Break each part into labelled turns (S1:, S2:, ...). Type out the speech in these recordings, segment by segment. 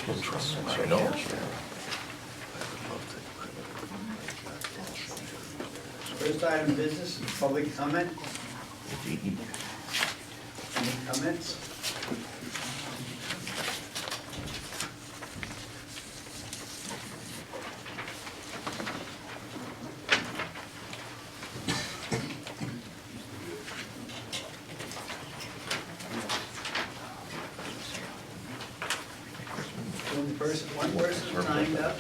S1: I know.
S2: First item of business is public comment. Any comments? One person signed up.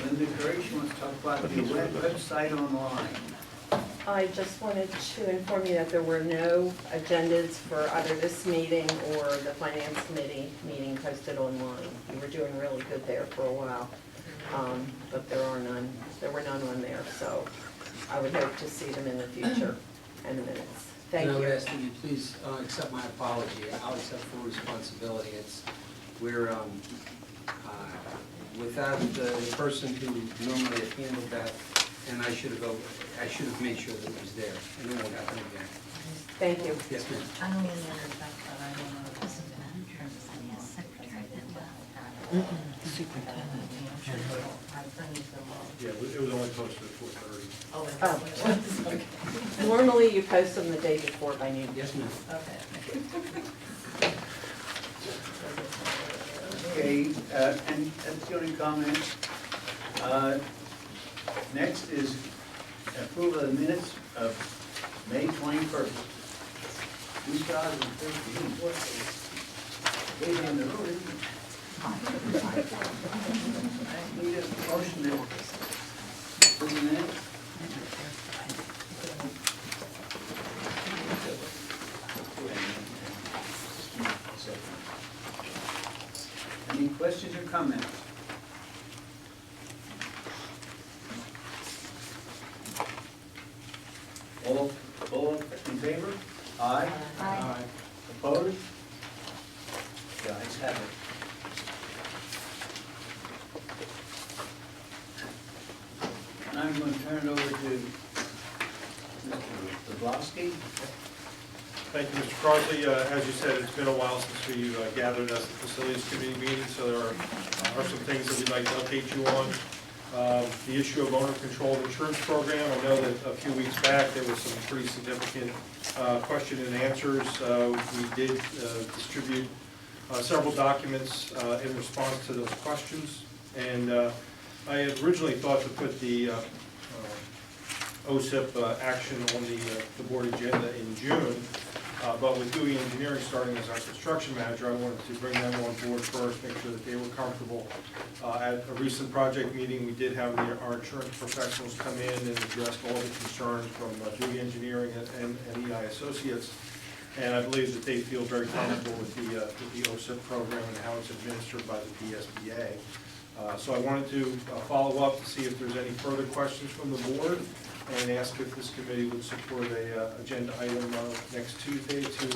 S2: Linda Curry, she wants to talk about the website online.
S3: I just wanted to inform you that there were no agendas for either this meeting or the finance committee meeting posted online. We were doing really good there for a while, but there were none on there, so I would hope to see them in the future and the minutes. Thank
S4: And I would
S3: you.
S4: ask that you please accept my apology. I'll accept full responsibility. We're without the person who normally handled that, and I should have made sure that it was there, and it won't happen again.
S3: Thank you.
S4: Yes, ma'am.
S5: I don't mean that in fact, but I don't know if this is in terms of the secretary that will have. Superintendent. I furnished them all.
S6: Yeah, it was only posted at 4:30.
S5: Oh, is
S3: Oh.
S5: that what it was?
S3: Normally you post them the day before by noon.
S4: Yes, ma'am.
S5: Okay.
S2: Okay, and that's the only comment. Next is approval of the minutes of May 21st, 2013. Way down the road, isn't it? Need a motion to approve the minutes? Any questions or comments? All in favor? Aye.
S5: Aye.
S2: Opposed? The ayes have it. Now I'm going to turn it over to Mr. Zablowski.
S6: Thank you, Mr. Crossley. As you said, it's been a while since we gathered as the Facilities Committee meeting, so there are some things that we'd like to update you on. The issue of owner-controlled insurance program, I know that a few weeks back there was some pretty significant question and answers. We did distribute several documents in response to those questions, and I had originally thought to put the OSIP action on the board agenda in June, but with Dewey Engineering starting as our construction manager, I wanted to bring them on board first, make sure that they were comfortable. At a recent project meeting, we did have our insurance professionals come in and address all the concerns from Dewey Engineering and EI Associates, and I believe that they feel very comfortable with the OSIP program and how it's administered by the PSBA. So I wanted to follow up to see if there's any further questions from the board, and ask if this committee would support a agenda item next Tuesday to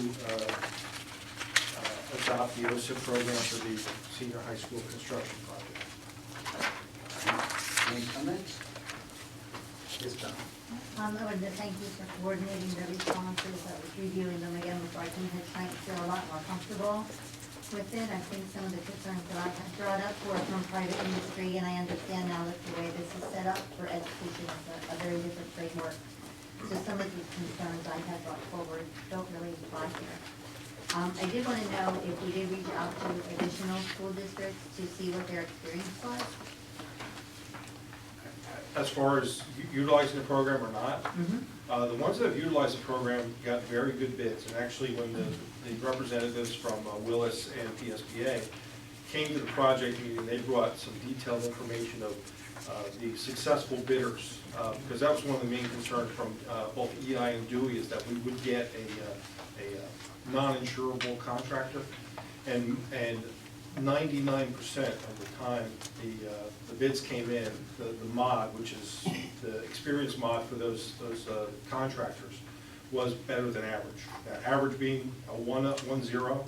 S6: adopt the OSIP program for the senior high school construction project.
S2: Any comments? Yes, Tom.
S5: I wanted to thank you for coordinating the responses. I was reviewing them again before I came here tonight to feel a lot more comfortable with it. I think some of the concerns that I had brought up were from private industry, and I understand now that the way this is set up for education is a very different framework. So some of these concerns I had brought forward don't really apply here. I did want to know if we did reach out to additional school districts to see what their experience was.
S6: As far as utilizing the program or not, the ones that have utilized the program got very good bids, and actually when the representatives from Willis and PSBA came to the project meeting, they brought some detailed information of the successful bidders, because that was one of the main concerns from both EI and Dewey, is that we would get a non-insurable contractor, and 99% of the time the bids came in, the mod, which is the experience mod for those contractors, was better than average. Now, average being a 1.0,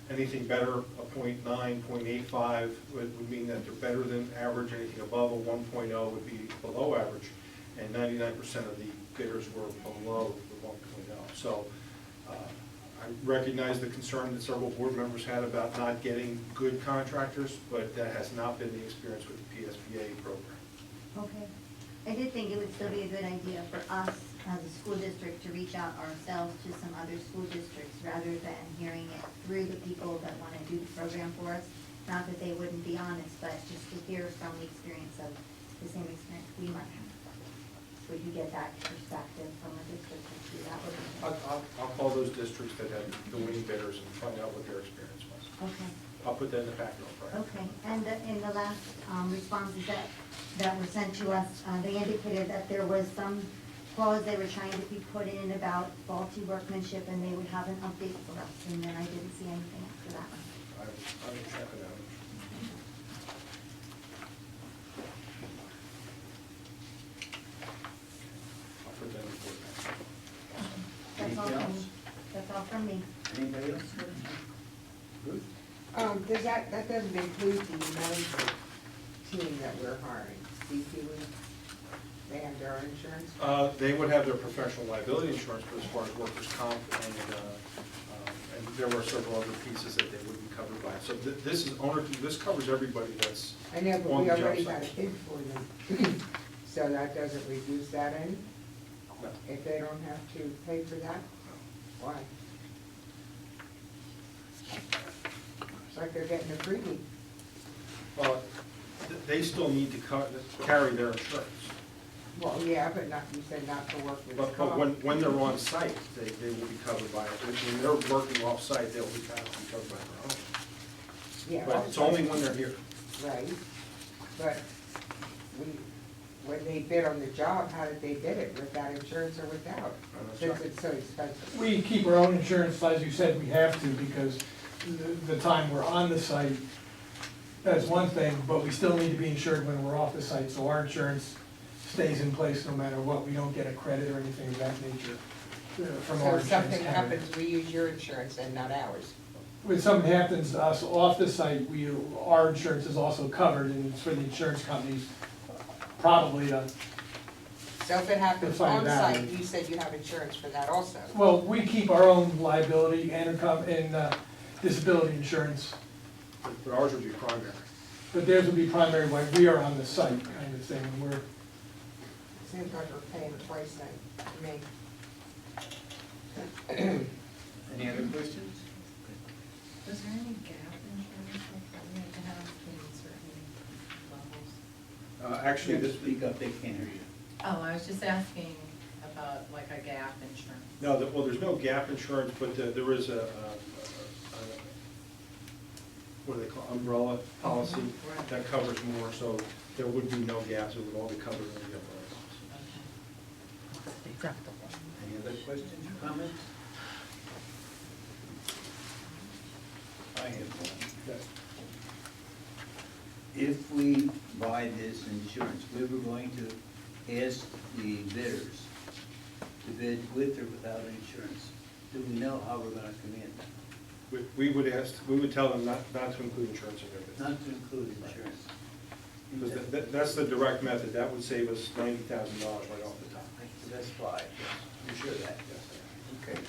S6: anything better, a 0.9, 0.85 would mean that they're better than average. Anything above a 1.0 would be below average, and 99% of the bidders were below the 1.0. So I recognize the concern that several board members had about not getting good contractors, but that has not been the experience with the PSBA program.
S5: Okay. I did think it would still be a good idea for us as a school district to reach out ourselves to some other school districts rather than hearing it through the people that want to do the program for us. Not that they wouldn't be honest, but just to hear from the experience of the same experience we might have. So we could get that perspective from a district or two, that would be.
S6: I'll call those districts that had the winning bidders and find out what their experience was.
S5: Okay.
S6: I'll put that in the packet on Friday.
S5: Okay, and in the last responses that were sent to us, they indicated that there was some clause they were trying to be put in about faulty workmanship, and they would have an update for us, and then I didn't see anything after that one.
S6: I will check it out. I'll put that in the board packet.
S5: That's all
S2: Anything
S5: from
S2: else?
S5: me. That's all from me.
S2: Anybody else? Ruth?
S1: Does that doesn't include the management team that we're hiring, CP, they have their own insurance?
S6: They would have their professional liability insurance, but as far as workers' comp and there were several other pieces that they would be covered by. So this covers everybody that's
S1: I know, but
S6: on
S1: we
S6: the job
S1: already got a
S6: site.
S1: bid for them, so that doesn't reduce that any,
S6: No.
S1: if they don't have to pay for that? Why? It's like they're getting a freebie.
S6: Well, they still need to carry their insurance.
S1: Well, yeah, but not, you said not to work with
S6: But when they're on site, they will be covered by it. When they're working off-site, they'll be covered by their own.
S1: Yeah,
S6: But it's only when they're here.
S1: right, but when they bid on the job, how did they bid it, with that insurance or without?
S6: That's
S1: Since
S6: right.
S1: it's so expensive.
S7: We keep our own insurance, as you said, we have to, because the time we're on the site, that's one thing, but we still need to be insured when we're off the site, so our insurance stays in place no matter what. We don't get a credit or anything of that nature from
S1: So
S7: our
S1: if
S7: insurance
S1: something
S7: carrier.
S1: happens, we use your insurance and not ours.
S7: When something happens to us off the site, our insurance is also covered, and it's for the insurance companies probably to,
S1: So if it happens
S7: Find
S1: on
S7: out.
S1: site, you said you have insurance for that also?
S7: well, we keep our own liability and disability insurance,
S6: But ours would be primary.
S7: but theirs would be primary when we are on the site kind of thing. We're
S1: Seems like we're paying twice then, to me.
S2: Any other questions?
S8: Was there any gap insurance that we had to have in certain levels?
S6: Actually,
S2: You have
S6: this,
S2: to speak up, they can't hear you.
S8: Oh, I was just asking about like a gap insurance.
S6: no, well, there's no gap insurance, but there is what do they call, umbrella policy
S8: Right.
S6: that covers more, so there would be no gaps, it would all be covered in the umbrella.
S2: Any other questions or comments? I have one.
S6: Yes.
S2: If we buy this insurance, we were going to ask the bidders to bid with or without insurance. Do we know how we're gonna come in?
S6: We would tell them not to include insurance in their bid.
S2: Not to include insurance.
S6: Because that's the direct method, that would save us $90,000 right off the top.
S2: That's five, yes. You sure of that? Okay.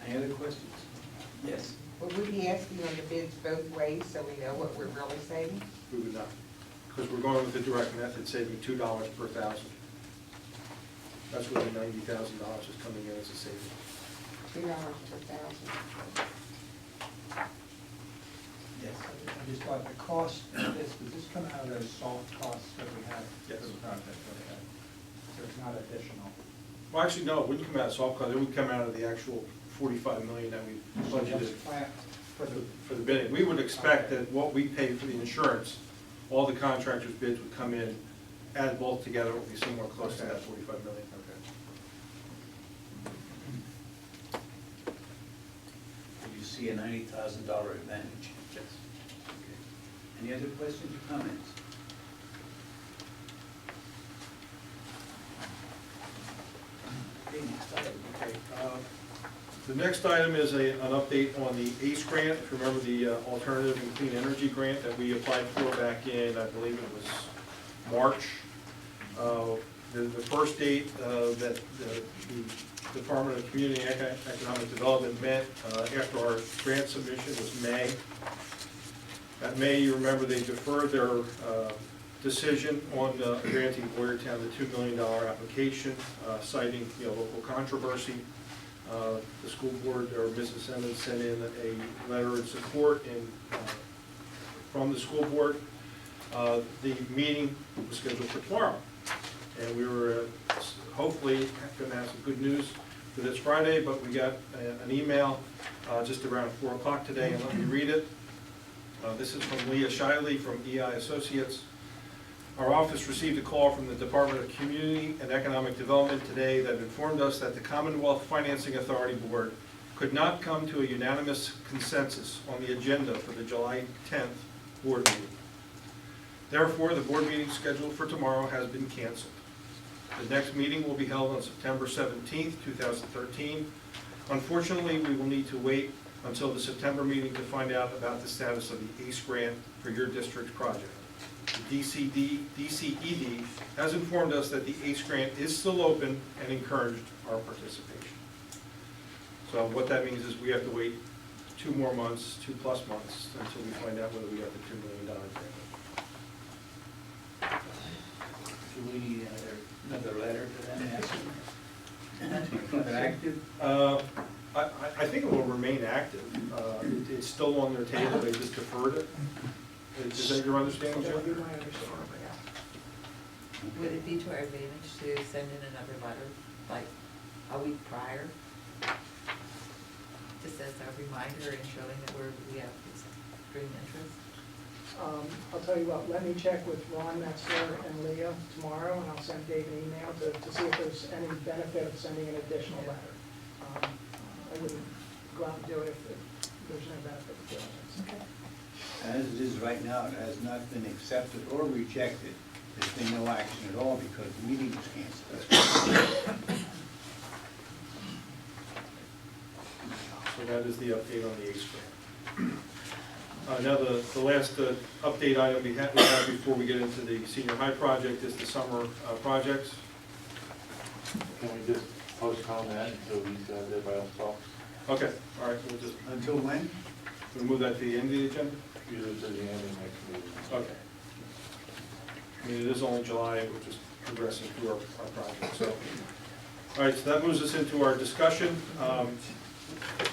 S2: Any other questions? Yes.
S1: Would we be asking on the bids both ways, so we know what we're really saving?
S6: We would not, because we're going with the direct method, saving $2 per thousand. That's where the $90,000 is coming in as a saving.
S1: $2 per thousand.
S2: Yes.
S9: I just thought the cost of this, does this come out of those soft costs that we have
S6: Yes.
S9: for the project? Okay. So it's not additional?
S6: Well, actually, no, it wouldn't come out of soft cost, it would come out of the actual $45 million that we
S9: So
S6: budgeted
S9: just flat for the,
S6: for the bidding. We would expect that what we pay for the insurance, all the contractors' bids would come in, add both together, it would be somewhere close to that $45 million.
S2: Do you see a $90,000 advantage?
S6: Yes.
S2: Okay. Any other questions or comments? Okay, next item.
S6: Okay, the next item is an update on the ACE grant. If you remember the Alternative and Clean Energy Grant that we applied for back in, I believe it was March. The first date that the Department of Community and Economic Development met after our grant submission was May. At May, you remember they deferred their decision on granting Boyertown the $2 million application, citing local controversy. The school board, or Mrs. Simmons, sent in a letter in support from the school board. The meeting was scheduled for tomorrow, and we were hopefully going to have some good news for this Friday, but we got an email just around 4 o'clock today, and let me read it. This is from Leah Shiley from EI Associates. Our office received a call from the Department of Community and Economic Development today that informed us that the Commonwealth Financing Authority Board could not come to a unanimous consensus on the agenda for the July 10th board meeting. Therefore, the board meeting scheduled for tomorrow has been canceled. The next meeting will be held on September 17th, 2013. Unfortunately, we will need to wait until the September meeting to find out about the status of the ACE grant for your district's project. The DCED has informed us that the ACE grant is still open and encouraged our participation. So what that means is we have to wait 2 more months, 2+ months, until we find out whether we got the $2 million grant.
S2: Do we need another letter to them asking? They're active?
S6: I think it will remain active. It's still on their table, they just deferred it. Is that your understanding,
S1: That would be
S6: Jim?
S1: my understanding, yeah.
S8: Would it be to our advantage to send in another letter, like a week prior? Just as a reminder and showing that we have extreme interest?
S7: I'll tell you what, let me check with Ron Metzler and Leah tomorrow, and I'll send Dave an email to see if there's any benefit of sending an additional letter. I wouldn't go out and do it if there's no benefit of doing it.
S8: Okay.
S2: As it is right now, it has not been accepted or rejected. There's been no action at all because the meeting was canceled.
S6: So that is the update on the ACE grant. Now the last update item we have before we get into the senior high project is the summer projects.
S10: Can we just postpone that until these guys, everybody else talks?
S6: Okay, all right, we'll just,
S2: Until when?
S6: we'll move that to the end of the agenda?
S10: Usually to the end of next meeting.
S6: Okay. I mean, it is only July, we're just progressing through our project, so. All right, so that moves us into our discussion.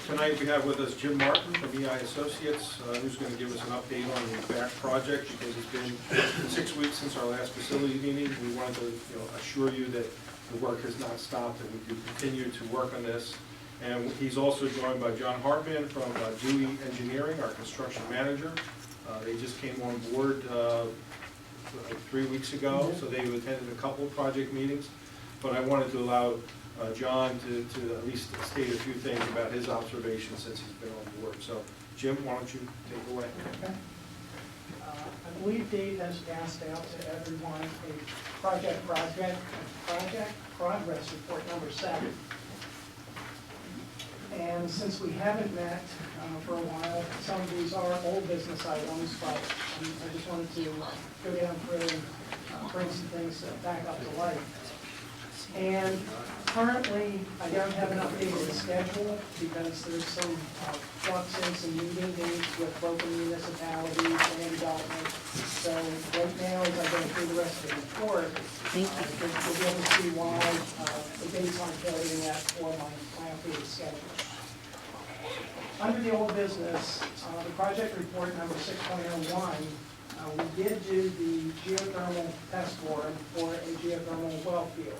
S6: Tonight we have with us Jim Martin from EI Associates, who's going to give us an update on the BAC project, because it's been 6 weeks since our last facility meeting. We wanted to assure you that the work has not stopped and we do continue to work on this. And he's also joined by John Hartman from Dewey Engineering, our construction manager. They just came on board like 3 weeks ago, so they've attended a couple of project meetings. But I wanted to allow John to at least state a few things about his observations since he's been on board. So Jim, why don't you take it away?
S7: Okay. I believe Dave has passed out to everyone a project progress report number 7. And since we haven't met for a while, some of these are old business items, but I just wanted to go down through and bring some things back up to light. And currently, I don't have an updated schedule because there's some flux in some meeting dates with local municipalities and development. So right now, as I go through the rest of the report, you'll be able to see why the dates aren't filling that for my updated schedule. Under the old business, the project report number 6.01, we did do the geothermal test bore for a geothermal well field.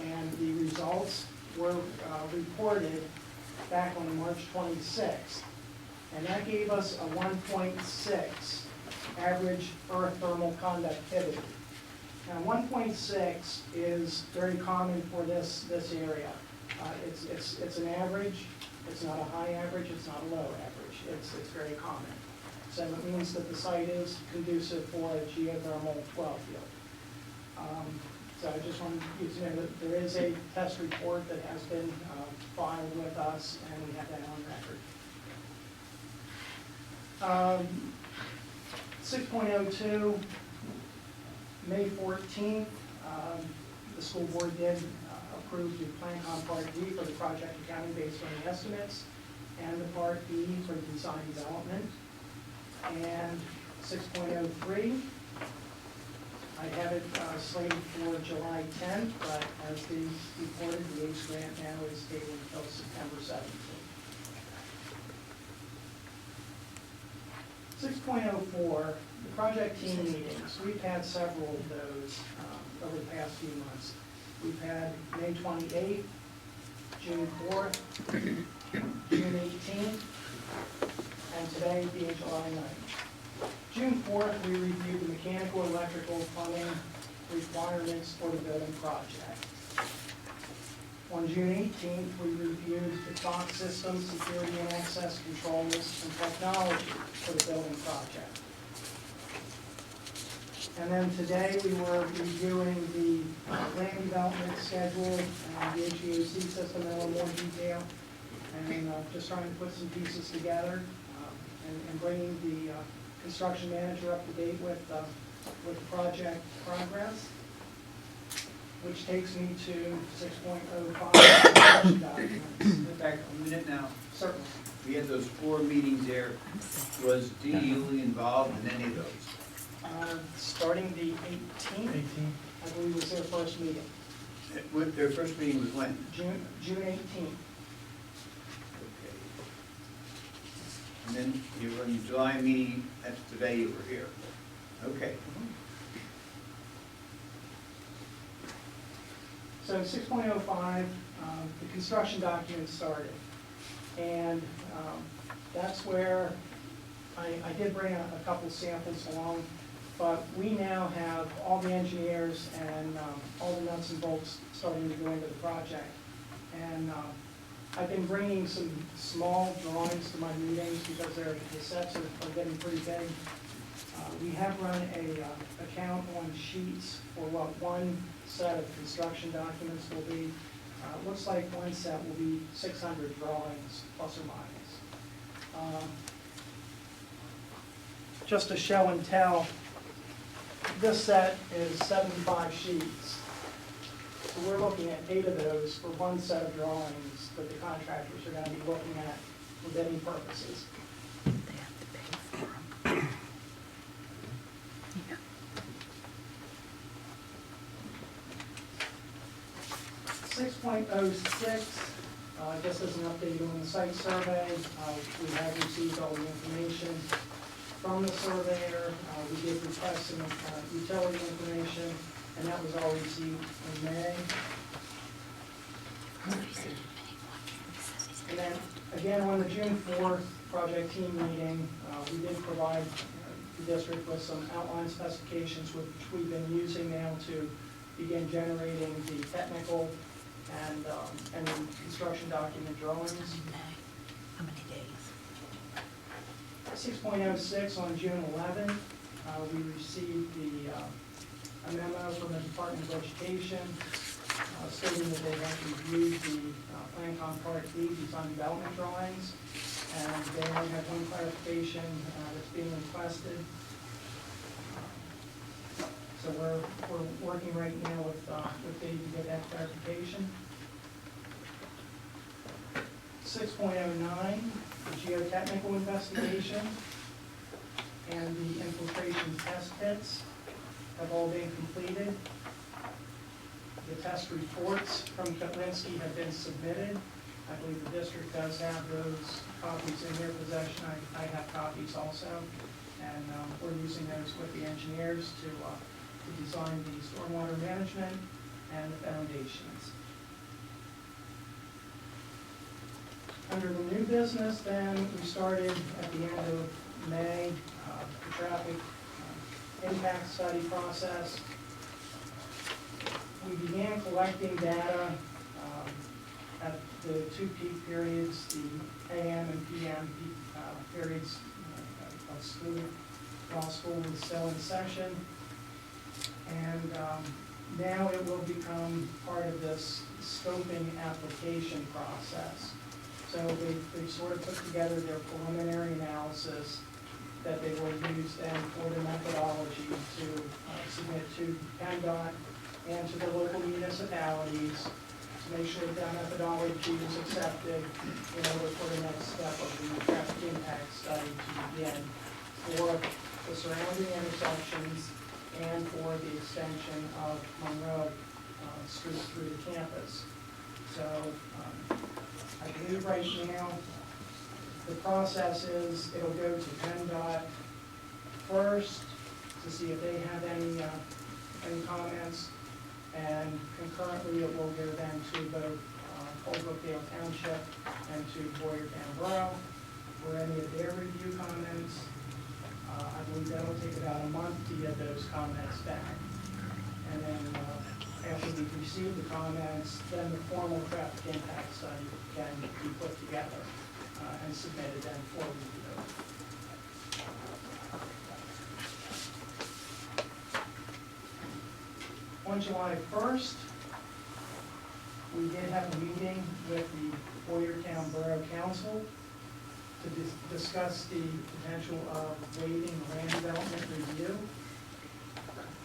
S7: And the results were reported back on March 26th. And that gave us a 1.6 average earth thermal conductivity. Now 1.6 is very common for this area. It's an average. It's not a high average, it's not a low average, it's very common. So it means that the site is conducive for a geothermal well field. So I just wanted you to know that there is a test report that has been filed with us, and we have that on record. 6.02, May 14th, the school board did
S11: approved the plan on Part D for the project accounting based on the estimates, and the Part E for the design development. And 6.03, I have it slated for July 10th, but as they reported, the ACE grant now is stable until September 17th. 6.04, the project team meetings. We've had several of those over the past few months. We've had May 28th, June 4th, June 18th, and today being July 9th. June 4th, we reviewed the mechanical, electrical, plumbing requirements for the building project. On June 18th, we reviewed the clock system, security and access controls, and technology for the building project. And then today, we were reviewing the land development schedule and the HVAC system in a little more detail, and just trying to put some pieces together and bringing the construction manager up to date with the project progress. Which takes me to 6.05, construction documents.
S2: In fact, a minute now,
S11: Certainly.
S2: we had those 4 meetings there. Was DU involved in any of those?
S11: Starting the 18th,
S7: 18.
S11: I believe was their first meeting,
S2: Their first meeting was when?
S11: June 18th.
S2: Okay. And then you were in the July meeting, that's today you were here. Okay.
S11: So 6.05, the construction documents started. And that's where I did bring a couple samples along, but we now have all the engineers and all the nuts and bolts starting to go into the project. And I've been bringing some small drawings to my meetings because the sets are getting pretty big. We have run a count on sheets for what one set of construction documents will be. Looks like one set will be 600 drawings, plus or minus. Just to show and tell, this set is 75 sheets. So we're looking at 8 of those for one set of drawings that the contractors are going to be looking at for bidding purposes. 6.06, just as an update on the site survey, we have received all the information from the surveyor. We did request some utility information, and that was all received in May. And then, again, on the June 4th project team meeting, we did provide the district with some outline specifications, which we've been using now to begin generating the technical and the construction document drawings.
S8: How many days?
S11: 6.06 on June 11th, we received a memo from the Department of Education stating that they have reviewed the Plan Part D design development drawings, and they only have one clarification that's being requested. So we're working right now with Dave to get that clarification. 6.09, the geotechnical investigation and the infiltration test pits have all been completed. The test reports from Kotlinski have been submitted. I believe the district does have those copies in their possession. I have copies also, and we're using those with the engineers to design the stormwater management and the foundations. Under the new business, then, we started at the end of May, the traffic impact study process. We began collecting data at the 2 peak periods, the AM and PM periods of school, while school was still in session. And now it will become part of this scoping application process. So they've sort of put together their preliminary analysis that they will use then for the methodology to submit to PennDOT and to the local municipalities make sure that methodology is accepted in order for the next step of the traffic impact study to begin for the surrounding intersections and for the extension of Monroe Street through the campus. So I believe right now, the process is, it'll go to PennDOT first to see if they have any comments, and concurrently it will go then to both Old Brookdale Township and to Boyertown Borough for any of their review comments. I believe that'll take about a month to get those comments back. And then after we've received the comments, then the formal traffic impact study can be put together and submitted then for review. On July 1st, we did have a meeting with the Boyertown Borough Council to discuss the potential of waiving land development review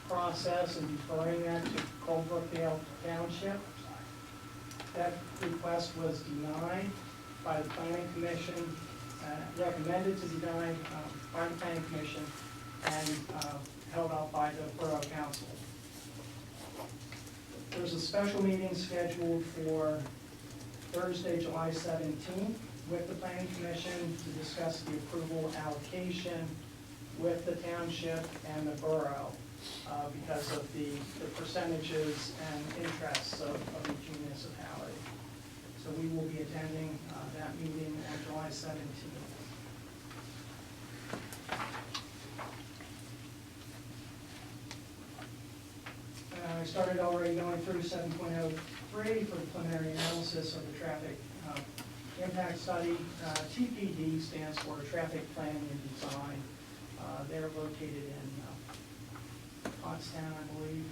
S11: process and deferring that to Old Brookdale Township. That request was denied by the Planning Commission, recommended to deny by the Planning Commission, and held out by the Borough Council. There's a special meeting scheduled for Thursday, July 17th with the Planning Commission to discuss the approval allocation with the township and the borough because of the percentages and interests of each municipality. So we will be attending that meeting on July 17th. I started already going through 7.03 for the preliminary analysis of the traffic impact study. TPD stands for Traffic Planning and Design. They're located in Pottstown, I believe.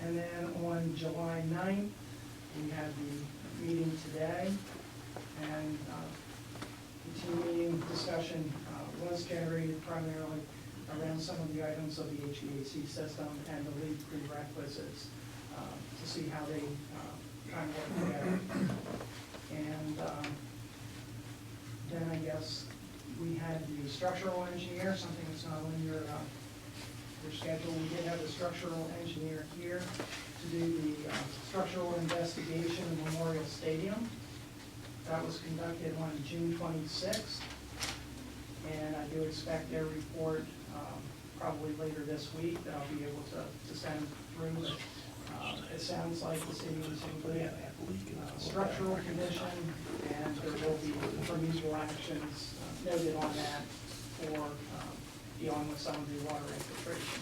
S11: And then on July 9th, we had the meeting today, and the team meeting discussion was generated primarily around some of the items of the HVAC system and the lead prerequisites to see how they kind of work together. And then I guess we had the structural engineer, something that's not on your schedule. We did have the structural engineer here to do the structural investigation of Memorial Stadium. That was conducted on June 26th, and I do expect their report probably later this week that I'll be able to send through. It sounds like the city is in good structural condition, and there will be remedial actions noted on that for dealing with some of the water infiltration.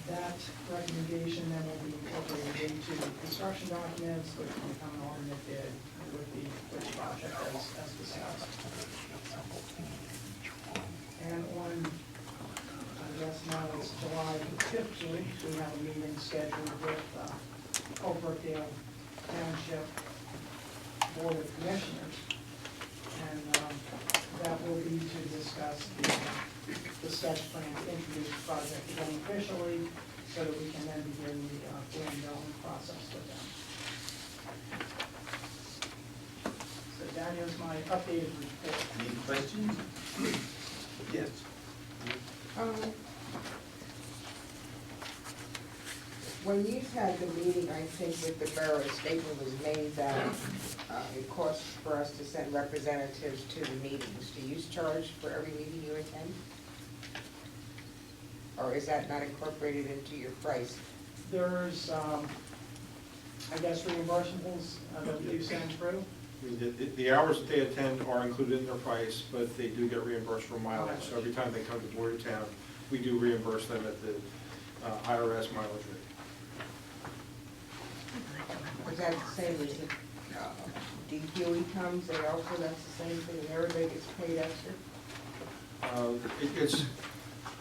S11: That recommendation then will be incorporated into construction documents, which will become an alternate bid with the bridge project as discussed. And on, I guess now it's July 15th, we have a meeting scheduled with Old Brookdale Township Board of Commissioners. And that will be to discuss the sketch plan to introduce the project again officially, so that we can then begin the land development process with them. So that is my updated report.
S2: Any questions? Yes.
S1: When you had the meeting, I think with the borough, a statement was made that it costs for us to send representatives to the meetings. Do you charge for every meeting you attend? Or is that not incorporated into your price?
S11: There's, I guess, reimbursables that you send through.
S6: I mean, the hours that they attend are included in their price, but they do get reimbursed for mileage. So every time they come to Boyertown, we do reimburse them at the IRS mileage rate.
S1: Is that the same as DQE comes, they also, that's the same thing, and everybody gets paid extra?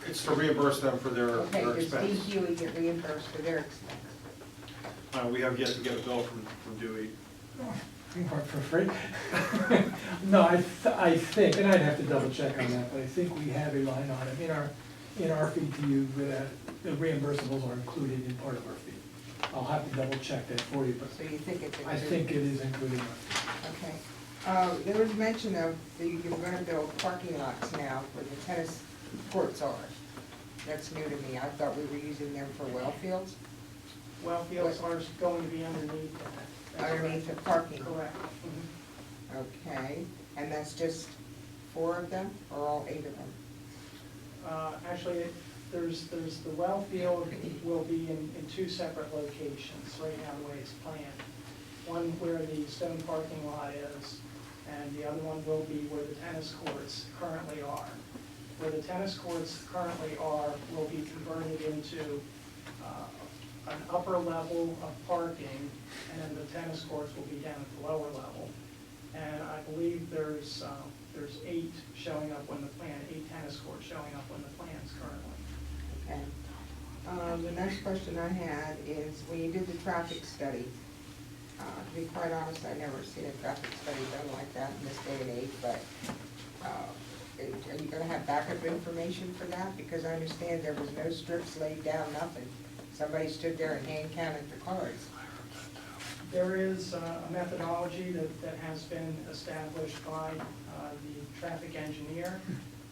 S6: It's to reimburse them for their
S1: Okay, does
S6: expense.
S1: DQE get reimbursed for their expense?
S6: We have yet to get a bill from Dewey.
S7: Work for free? No, I think, and I'd have to double check on that, but I think we have a line on it in our fee to you, the reimbursables are included in part of our fee. I'll have to double check that for you, but
S1: So you think it's
S7: I
S1: included?
S7: think it is included in our fee.
S1: Okay. There was mention of you're gonna build parking lots now where the tennis courts are. That's new to me. I thought we were using them for well fields,
S11: Well fields are going to be underneath that. That's
S1: underneath the
S11: correct.
S1: parking.
S11: Correct. Mhm.
S1: Okay, and that's just 4 of them, or all 8 of them?
S11: Actually, there's the well field will be in 2 separate locations, right now the way it's planned. One where the stone parking lot is, and the other one will be where the tennis courts currently are. Where the tennis courts currently are will be converted into an upper level of parking, and then the tennis courts will be down at the lower level. And I believe there's 8 showing up on the plan, 8 tennis courts showing up on the plans currently.
S1: Okay. The next question I had is, when you did the traffic study, to be quite honest, I've never seen a traffic study done like that in this day and age, but are you gonna have backup information for that? Because I understand there was no strips laid down, nothing. Somebody stood there and hand counted the cars.
S11: There is a methodology that has been established by the traffic engineer,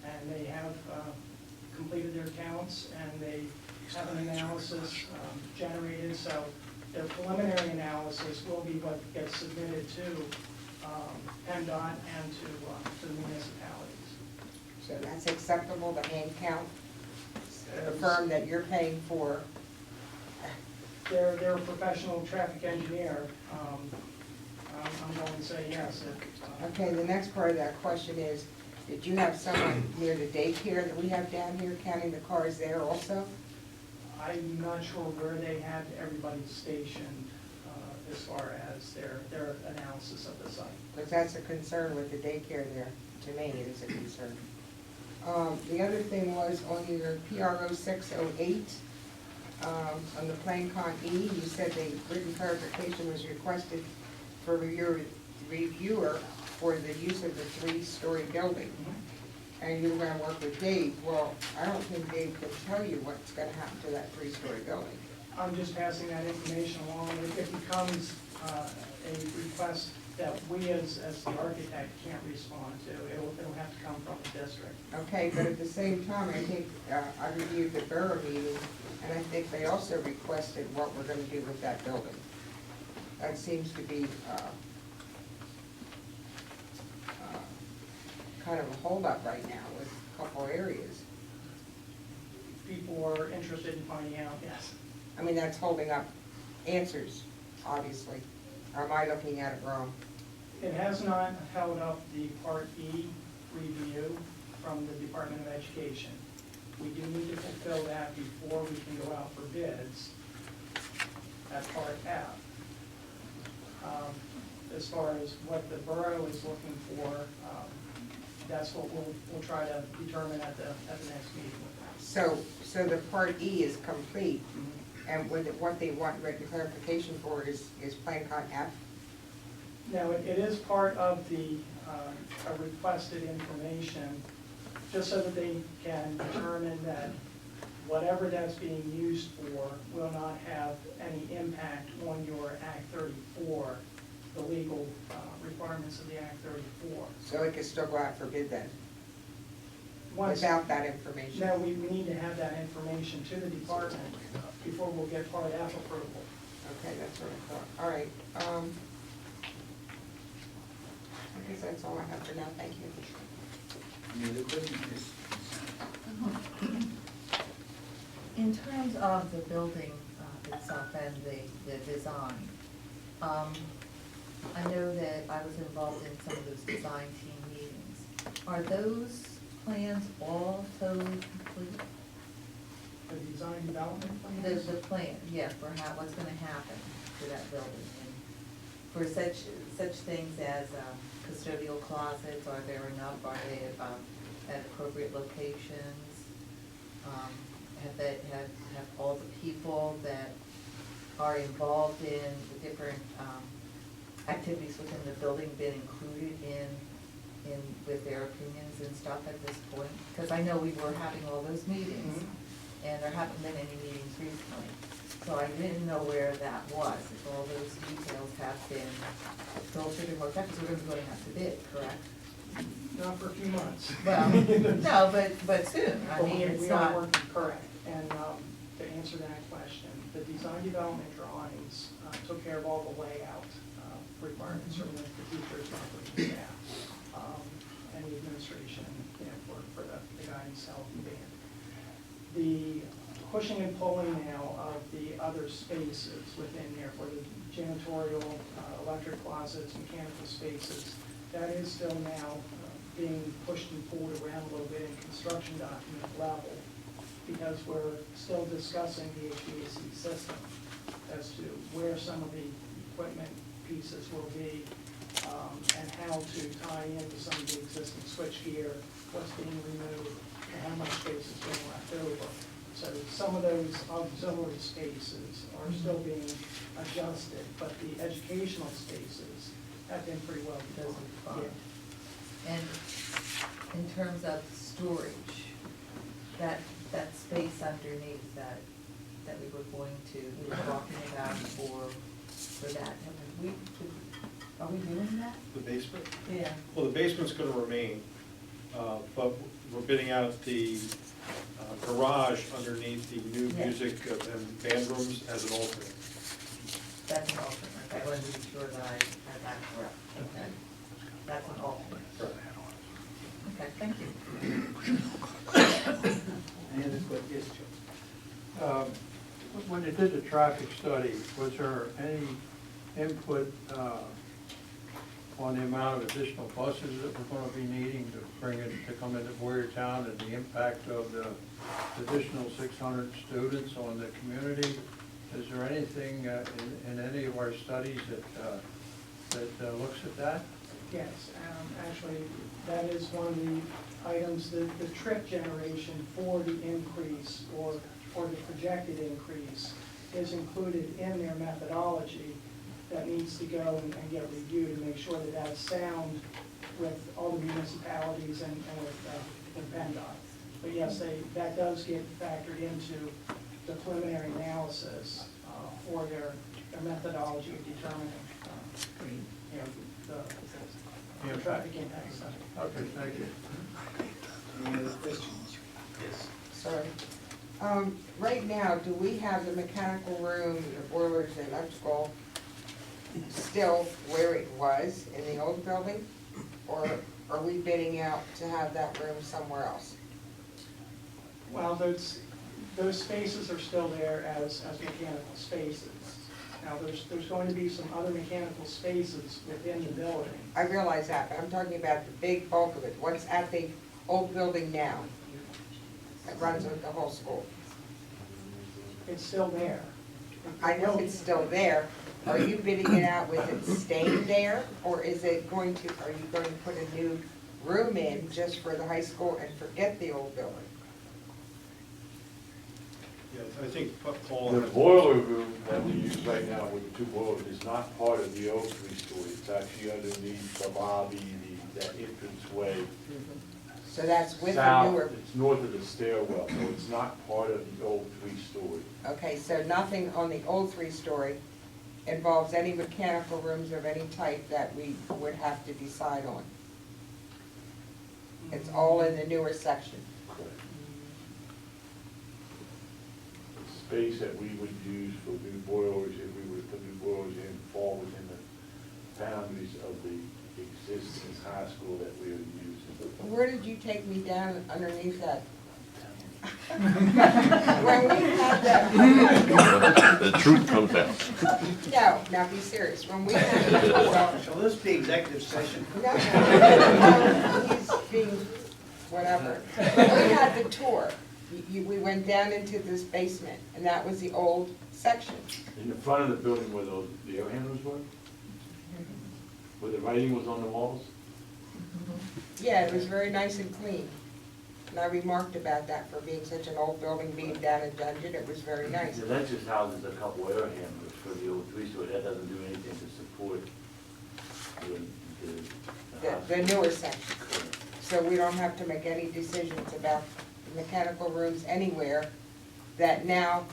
S11: and they have completed their counts, and they have an analysis generated, so their preliminary analysis will be what gets submitted to PennDOT and to the municipalities.
S1: So that's acceptable, the hand count? The firm that you're paying for,
S11: They're a professional traffic engineer. I'm going to say yes.
S1: okay, the next part of that question is, did you have someone near the daycare that we have down here counting the cars there also?
S11: I'm not sure where they had everybody stationed as far as their analysis of the site.
S1: Because that's a concern with the daycare there, to me, it is a concern. The other thing was on your PRO 608, on the Plan Con E, you said the written clarification was requested for your reviewer for the use of the 3-story building. And you were gonna work with Dave. Well, I don't think Dave can tell you what's gonna happen to that 3-story building.
S11: I'm just passing that information along. If it becomes a request that we as the architect can't respond to, it'll have to come from the district.
S1: Okay, but at the same time, I think, I reviewed the borough meeting, and I think they also requested what we're gonna do with that building. That seems to be, kind of a holdup right now with a couple areas.
S11: People are interested in finding out, yes.
S1: I mean, that's holding up answers, obviously. Or am I looking at it wrong?
S11: It has not held up the Part E review from the Department of Education. We do need to fulfill that before we can go out for bids at Part F. As far as what the borough is looking for, that's what we'll try to determine at the next meeting with them.
S1: So the Part E is complete, and what they want written clarification for is Plan Con F?
S11: Now, it is part of the requested information, just so that they can determine that whatever that's being used for will not have any impact on your Act 34, the legal requirements of the Act 34.
S1: So it can still go out for bid then,
S11: Once,
S1: without that information?
S11: no, we need to have that information to the department before we'll get Part F approval.
S1: Okay, that's what I thought. All right. I guess that's all I have for now. Thank you.
S2: Any other questions?
S8: In terms of the building itself and the design, I know that I was involved in some of those design team meetings. Are those plans all totally complete?
S11: The design development plans?
S8: The plan, yeah, for what's gonna happen to that building? And for such things as custodial closets, are there enough, are they at appropriate locations? Have all the people that are involved in the different activities within the building been included in in, with their opinions and stuff at this point? Because I know we were having all those meetings, and there haven't been any meetings recently. So I didn't know where that was, if all those details have been filtered and worked out, because we're gonna be going out to bid, correct?
S11: Not for a few months.
S8: Well, no, but soon, I mean, it's
S11: We are
S8: not,
S11: working, correct, and to answer that question, the design development drawings took care of all the layout requirements from the teachers, not for the staff, and the administration, for the guidance, health, and band. The pushing and pulling now of the other spaces within there, for the janitorial, electric closets, mechanical spaces, that is still now being pushed and pulled around a little bit in construction document level, because we're still discussing the HVAC system as to where some of the equipment pieces will be, and how to tie into some of the existing switchgear, what's being removed, and how much space is being left over. So some of those auxiliary spaces are still being adjusted, but the educational spaces have been pretty well
S8: those
S11: defined.
S8: are fine.
S11: Yeah.
S8: And in terms of storage, that space underneath that we were talking about for that, are we doing that?
S6: The basement?
S8: Yeah.
S6: Well, the basement's gonna remain, but we're bidding out the garage underneath the new
S8: Yeah.
S6: music and band rooms as an alternate.
S8: That's an alternate, I wanted to be sure that I had that correct, okay. That's an alternate. Okay, thank you.
S2: Any other questions? Yes, Joe?
S12: When you did the traffic study, was there any input on the amount of additional buses that we're gonna be needing to bring it, to come into Boyertown, and the impact of the additional 600 students on the community? Is there anything in any of our studies that looks at that?
S11: Yes, actually, that is one of the items, the trip generation for the increase, or the projected increase, is included in their methodology that needs to go and get reviewed and make sure that that's sound with all the municipalities and with PennDOT. But yes, that does get factored into the preliminary analysis for their methodology of determining, the traffic impact study.
S12: Okay, thank you.
S2: Any other questions? Yes.
S1: Sorry. Right now, do we have the mechanical room, the boilers, the electrical still where it was in the old building? Or are we bidding out to have that room somewhere else?
S11: Well, those spaces are still there as mechanical spaces. Now, there's going to be some other mechanical spaces within the building.
S1: I realize that, but I'm talking about the big bulk of it. What's at the old building now that runs with the whole school?
S11: It's still there.
S1: I know it's still there. Are you bidding it out with it staying there? Or is it going to, are you going to put a new room in just for the high school and forget the old building?
S6: Yeah, I think Paul.
S10: The boiler room that we use right now with the two boilers is not part of the old three-story. It's actually underneath the lobby, that entranceway.
S1: So that's with the
S10: South,
S1: newer,
S10: it's north of the stairwell, so it's not part of the old three-story.
S1: okay, so nothing on the old three-story involves any mechanical rooms of any type that we would have to decide on. It's all in the newer section.
S10: Correct. The space that we would use for new boilers, if we were to put new boilers in, fall within the boundaries of the existing high school that we are using.
S1: Where did you take me down underneath that? When we had that,
S13: The truth comes out.
S1: no, now be serious, when we had the tour,
S2: Shall this be executive session?
S1: no, he's being, whatever. When we had the tour, we went down into this basement, and that was the old section.
S10: In the front of the building where the air handlers were? Where the writing was on the walls?
S1: Yeah, it was very nice and clean. And I remarked about that for being such an old building, being down a dungeon, it was very nice.
S10: Yeah, that just houses a couple air handlers for the old three-story. That doesn't do anything to support the
S1: The newer section. So we don't have to make any decisions about the mechanical rooms anywhere that now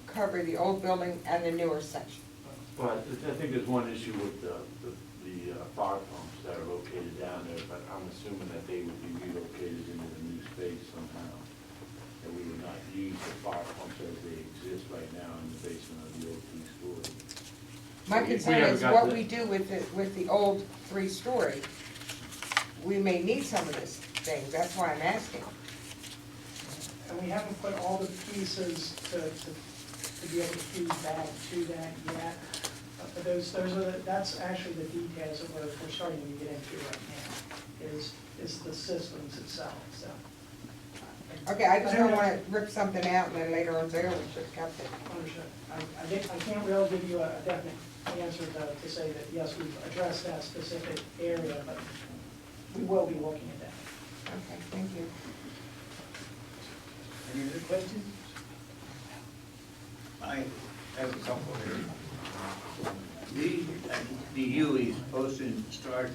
S1: cover the old building and the newer section.
S10: Well, I think there's one issue with the fire pumps that are located down there, but I'm assuming that they would be relocated into the new space somehow. That we would not use the fire pumps as they exist right now in the basement of the old three-story.
S1: My
S10: We
S1: concern
S10: haven't
S1: is
S10: got
S1: what
S10: the-
S1: we do with the old three-story. We may need some of this thing, that's why I'm asking.
S11: And we haven't put all the pieces to be able to fuse back to that yet. But that's actually the details that we're starting to get into right now, is the systems itself, so.
S1: Okay, I just don't wanna rip something out and then later on say, oh, we should've kept it.
S11: Understood. I can't really give you a definite answer to say that, yes, we've addressed that specific area, but we will be looking at that.
S1: Okay, thank you.
S2: Any other questions? I have a couple here. The UE is supposed to start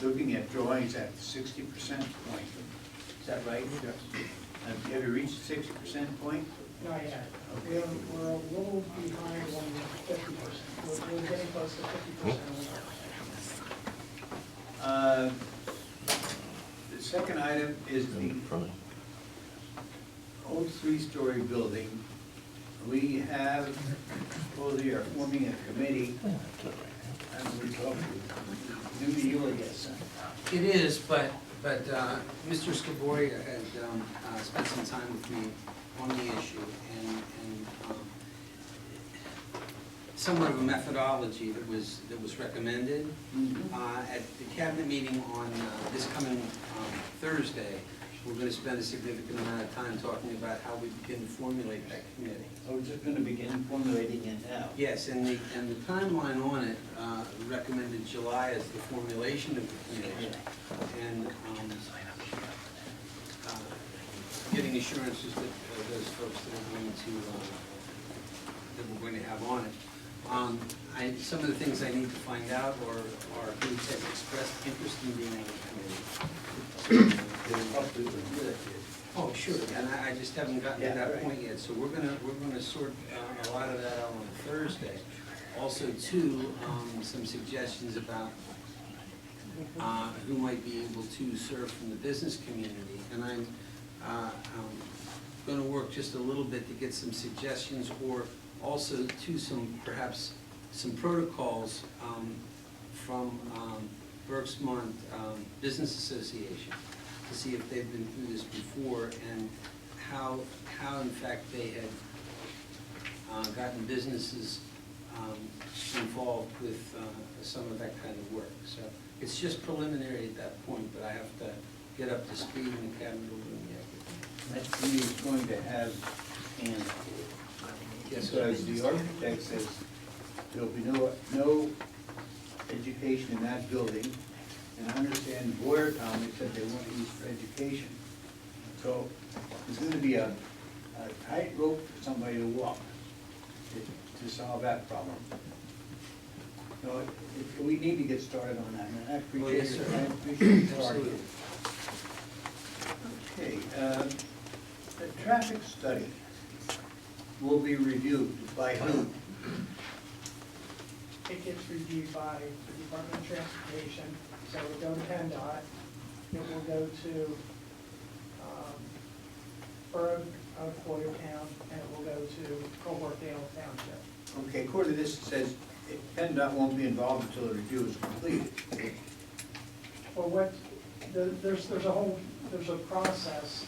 S2: looking at drawings at the 60% point. Is that right?
S6: Yes.
S2: Have you reached the 60% point?
S11: Not yet. We're a little behind on 50%. We're getting close to 50%.
S2: The second item is the old three-story building. We have, supposedly are forming a committee. And we're talking, new to you, I guess.
S4: It is, but Mr. Scavoy had spent some time with me on the issue, and somewhat of a methodology that was recommended. At the cabinet meeting on this coming Thursday, we're going to spend a significant amount of time talking about how we begin to formulate that committee.
S2: So we're just gonna begin formulating it now.
S4: Yes, and the timeline on it recommended July as the formulation of the committee. And getting assurances that those folks that are going to, that we're going to have on it. Some of the things I need to find out are who has expressed interest in being on the committee. Oh, sure, and I just haven't gotten to that point yet, so we're gonna sort a lot of that out on Thursday. Also, too, some suggestions about who might be able to serve from the business community, and I'm gonna work just a little bit to get some suggestions, or also to perhaps some protocols from Berksmont Business Association, to see if they've been through this before, and how in fact they had gotten businesses involved with some of that kind of work. So it's just preliminary at that point, but I have to get up to speed in the cabinet room yet.
S2: That committee is going to have hands.
S4: Yes,
S2: Because the architect says there'll be no education in that building. And I understand Boyertown, they said they want to use for education. So there's going to be a tightrope for somebody to walk to solve that problem. So we need to get started on that, and I appreciate
S4: yes,
S2: your
S4: sir.
S2: I appreciate your
S4: Absolutely.
S2: Okay, the traffic study will be reviewed by whom?
S11: It gets reviewed by the Department of Transportation, so it will go to PennDOT, it will go to Borough of Boyertown, and it will go to Colbrookdale Township.
S2: Okay, according to this, it says PennDOT won't be involved until the review is completed.
S11: Well, there's a process.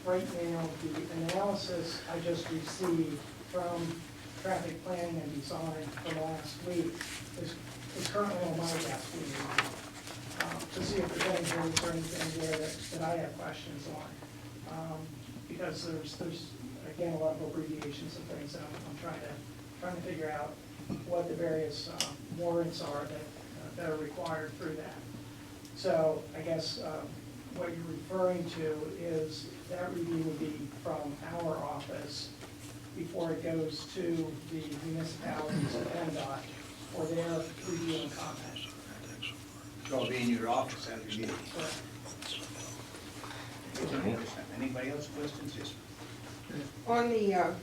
S11: Right now, the analysis I just received from traffic planning and design from last week is currently on my desk to see if there's anything there that I have questions on. Because there's again, a lot of abbreviations and things that I'm trying to figure out what the various warrants are that are required through that. So I guess what you're referring to is that review would be from our office before it goes to the municipalities and PennDOT for their review and comment.
S2: So I'll be in your office after the meeting. Anybody else questions? Yes.
S1: On the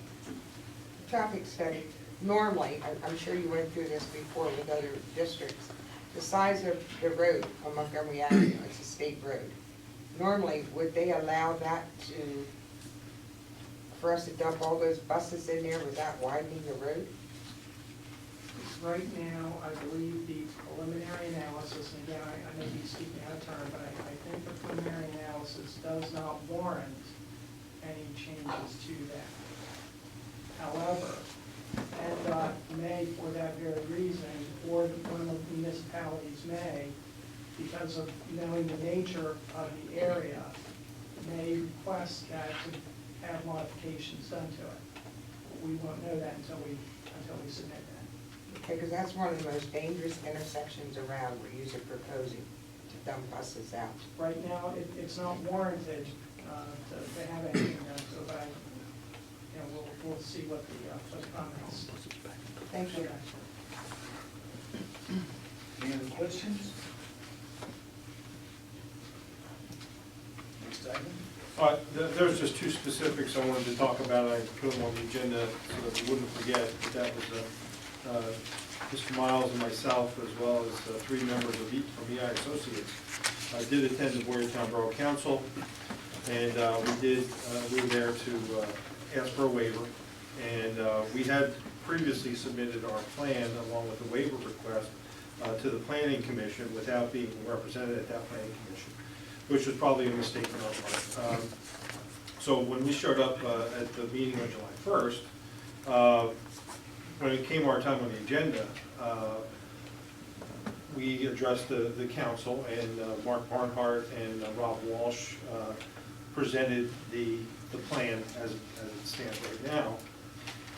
S1: traffic study, normally, I'm sure you went through this before with other districts, the size of the road on Montgomery Avenue, it's a state road. Normally, would they allow that for us to dump all those buses in there without widening the road?
S11: Right now, I believe the preliminary analysis, and again, I may be speaking out of turn, but I think the preliminary analysis does not warrant any changes to that. However, PennDOT may, for that very reason, or one of the municipalities may, because of knowing the nature of the area, may request that to have modifications done to it. We won't know that until we submit that.
S1: Okay, because that's one of the most dangerous intersections around where you're proposing to dump buses out.
S11: Right now, it's not warranted to have anything done to it, but we'll see what the comments.
S1: Thank you.
S2: Any other questions? Next item?
S6: There's just two specifics I wanted to talk about. I put them on the agenda so that we wouldn't forget. But that was Mr. Miles and myself, as well as three members from EI Associates. I did attend the Boyertown Borough Council, and we were there to ask for a waiver. And we had previously submitted our plan along with the waiver request to the Planning Commission without being represented at that Planning Commission, which was probably a mistake on our part. So when we showed up at the meeting on July 1st, when it came our time on the agenda, we addressed the council, and Mark Barnhart and Rob Walsh presented the plan as it stands right now.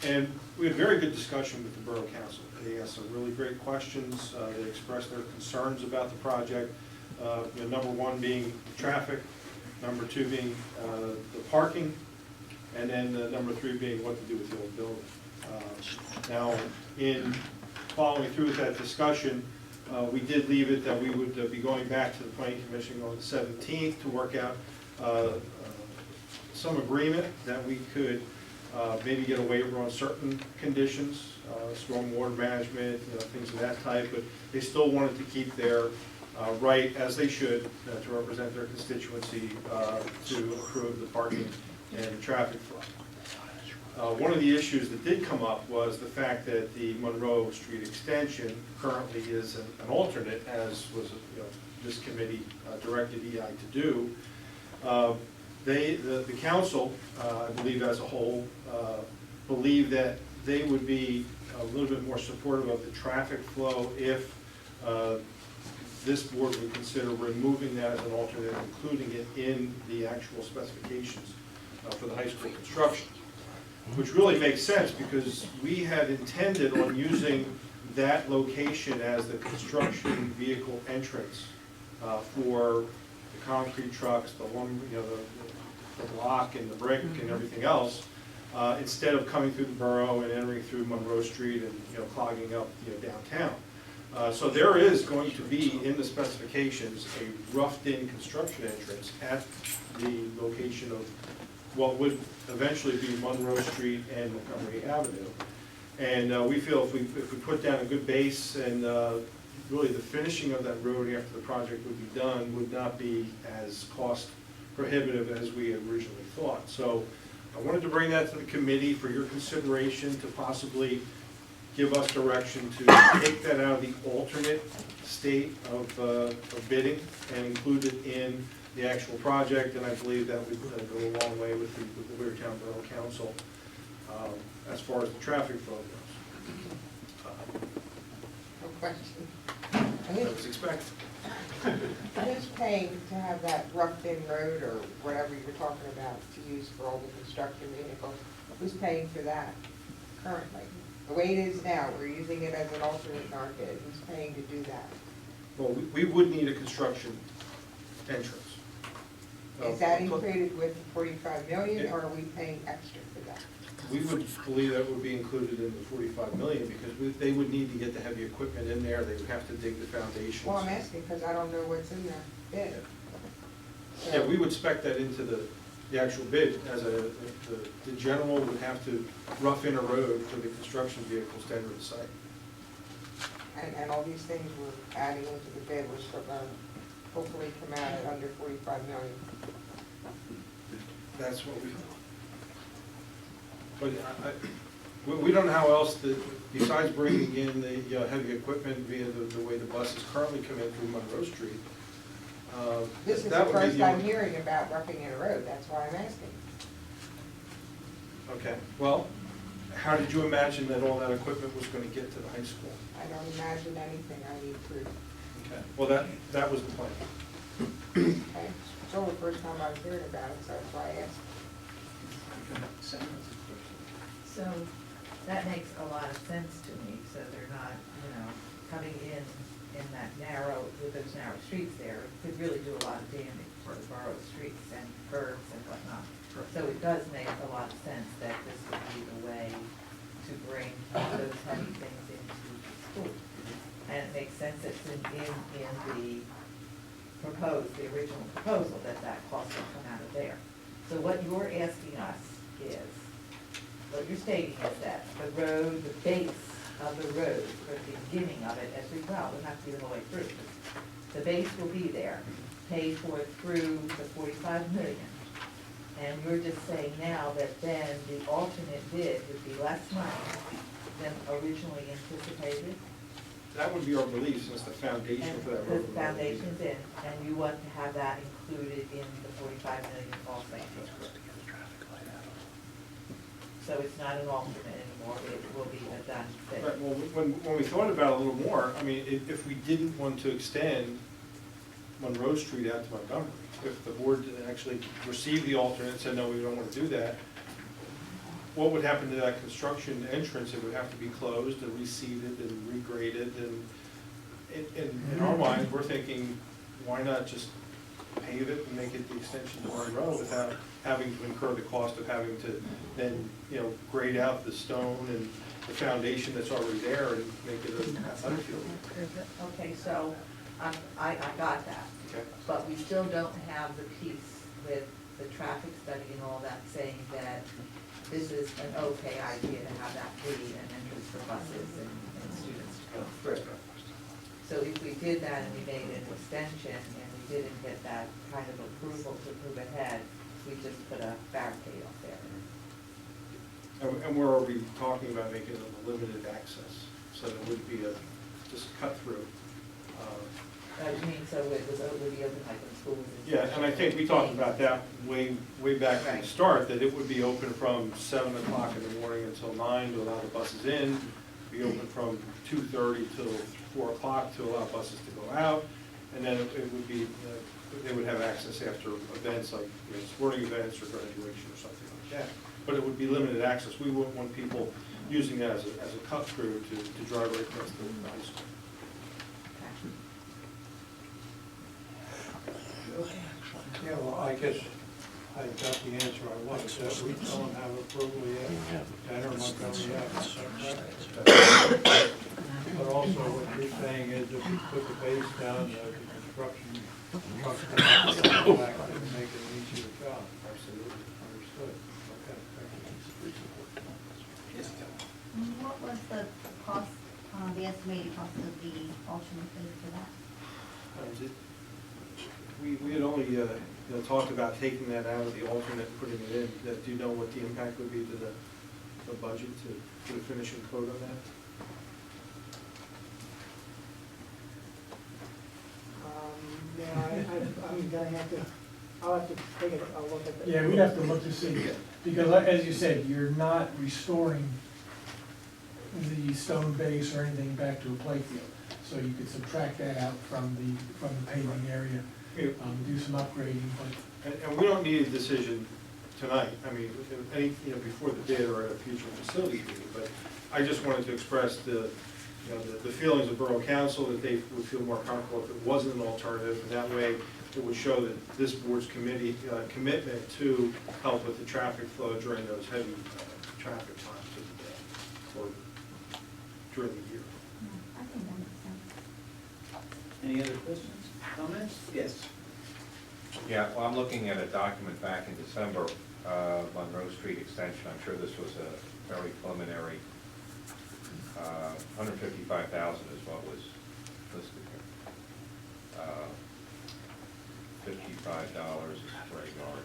S6: And we had a very good discussion with the Borough Council. They asked some really great questions. They expressed their concerns about the project. Number one being traffic, number two being the parking, and then number three being what to do with the old building. Now, in following through with that discussion, we did leave it that we would be going back to the Planning Commission on the 17th to work out some agreement that we could maybe get a waiver on certain conditions, stormwater management, things of that type, but they still wanted to keep their right, as they should, to represent their constituency to approve the parking and the traffic flow. One of the issues that did come up was the fact that the Monroe Street extension currently is an alternate, as was this committee directed EI to do. The council, I believe as a whole, believe that they would be a little bit more supportive of the traffic flow if this board would consider removing that as an alternate, including it in the actual specifications for the high school construction. Which really makes sense, because we had intended on using that location as the construction vehicle entrance for the concrete trucks, the lumber, the block and the brick and everything else, instead of coming through the borough and entering through Monroe Street and clogging up downtown. So there is going to be in the specifications a roughed-in construction entrance at the location of what would eventually be Monroe Street and Montgomery Avenue. And we feel if we put down a good base and really the finishing of that road after the project would be done would not be as cost prohibitive as we had originally thought. So I wanted to bring that to the committee for your consideration to possibly give us direction to take that out of the alternate state of bidding and include it in the actual project, and I believe that would go a long way with the Boyertown Borough Council as far as the traffic flow goes.
S1: No question.
S6: That was expected.
S1: Who's paying to have that roughed-in road or whatever you were talking about to use for all the construction vehicles? Who's paying for that currently? The way it is now, we're using it as an alternate in our bid. Who's paying to do that?
S6: Well, we would need a construction entrance.
S1: Is that included with the 45 million, or are we paying extra for that?
S6: We would believe that would be included in the 45 million, because they would need to get the heavy equipment in there, they would have to dig the foundations.
S1: Well, I'm asking because I don't know what's in the bid.
S6: Yeah, we would spec that into the actual bid, as the general would have to rough in a road for the construction vehicles to enter the site.
S1: And all these things we're adding into the bid, which are going to hopefully come out at under 45 million.
S6: That's what we, but we don't know how else, besides bringing in the heavy equipment via the way the buses currently come in through Monroe Street.
S1: This is the
S6: that would be
S1: first
S6: the
S1: I'm
S6: only-
S1: hearing about roughing in a road, that's why I'm asking.
S6: Okay, well, how did you imagine that all that equipment was going to get to the high school?
S1: I don't imagine anything, I need proof.
S6: Okay, well, that was the plan.
S1: Okay, it's only the first time I've heard about it, so that's why I asked.
S8: So that makes a lot of sense to me, so they're not, coming in that narrow, with those narrow streets there, it could really do a lot of damage for the borough streets and curbs and whatnot. So it does make a lot of sense that this would be the way to bring those heavy things into the school. And it makes sense it's in the original proposal, that cost will come out of there. So what you're asking us is, what you're stating is that the road, the base of the road, or the beginning of it, as we well, will have to be the whole way through. The base will be there, paid for through the 45 million. And you're just saying now that then the alternate bid would be less money than originally anticipated?
S6: That would be our belief, since the foundation
S8: And
S6: for that
S8: the
S6: road.
S8: foundation's in, and you want to have that included in the 45 million also? So it's not an alternate anymore, it will be a done thing.
S6: Right, well, when we thought about it a little more, I mean, if we didn't want to extend Monroe Street out to Montgomery, if the board actually received the alternate and said, no, we don't want to do that, what would happen to that construction entrance? It would have to be closed and reseeded and regraded, and in our minds, we're thinking, why not just pave it and make it the extension to Monroe without having to incur the cost of having to then, grade out the stone and the foundation that's already there and make it a athletic field.
S8: Okay, so I got that,
S6: Okay.
S8: but we still don't have the piece with the traffic study and all that saying that this is an okay idea to have that be an entrance for buses and students to go through. So if we did that and we made an extension and we didn't get that kind of approval to move ahead, we just put a barricade up there.
S6: And we're already talking about making it a limited access, so it would be just cut through.
S8: I mean, so it would be open like when school was in.
S6: Yeah, and I think we talked about that way back from
S8: Right.
S6: the start, that it would be open from 7 o'clock in the morning until 9 to allow the buses in, be open from 2:30 till 4 o'clock to allow buses to go out, and then it would be, they would have access after events like sporting events or graduation or something like that. But it would be limited access. We wouldn't want people using that as a cut through to drive right past the high school.
S12: Yeah, well, I guess I got the answer I wanted, that we don't have approval yet, to enter Montgomery Avenue. But also what you're saying is if you put the base down, the construction trucks can go back and make it an easier job.
S6: Absolutely.
S12: Understood. Okay, thank you.
S5: What was the cost, the estimated cost of the alternate bid for that?
S6: We had only talked about taking that out of the alternate, putting it in. Do you know what the impact would be to the budget to put a finishing coat on that?
S11: I'm gonna have to, I'll have to take a look at that.
S7: Yeah, we'd have to look to see, because as you said, you're not restoring the stone base or anything back to a play field. So you could subtract that out from the paving area, do some upgrading, but
S6: And we don't need a decision tonight, I mean, before the bid or at a future facilities meeting, but I just wanted to express the you know, the feelings of Borough Council, that they would feel more comfortable if it wasn't an alternative, and that way it would show that this board's commitment to help with the traffic flow during those heavy traffic times of the day, or during the year.
S5: I think that makes sense.
S2: Any other questions, comments? Yes.
S13: Yeah, well, I'm looking at a document back in December, Monroe Street Extension. I'm sure this was a very preliminary. 155,000 is what was listed here. $55 a square yard.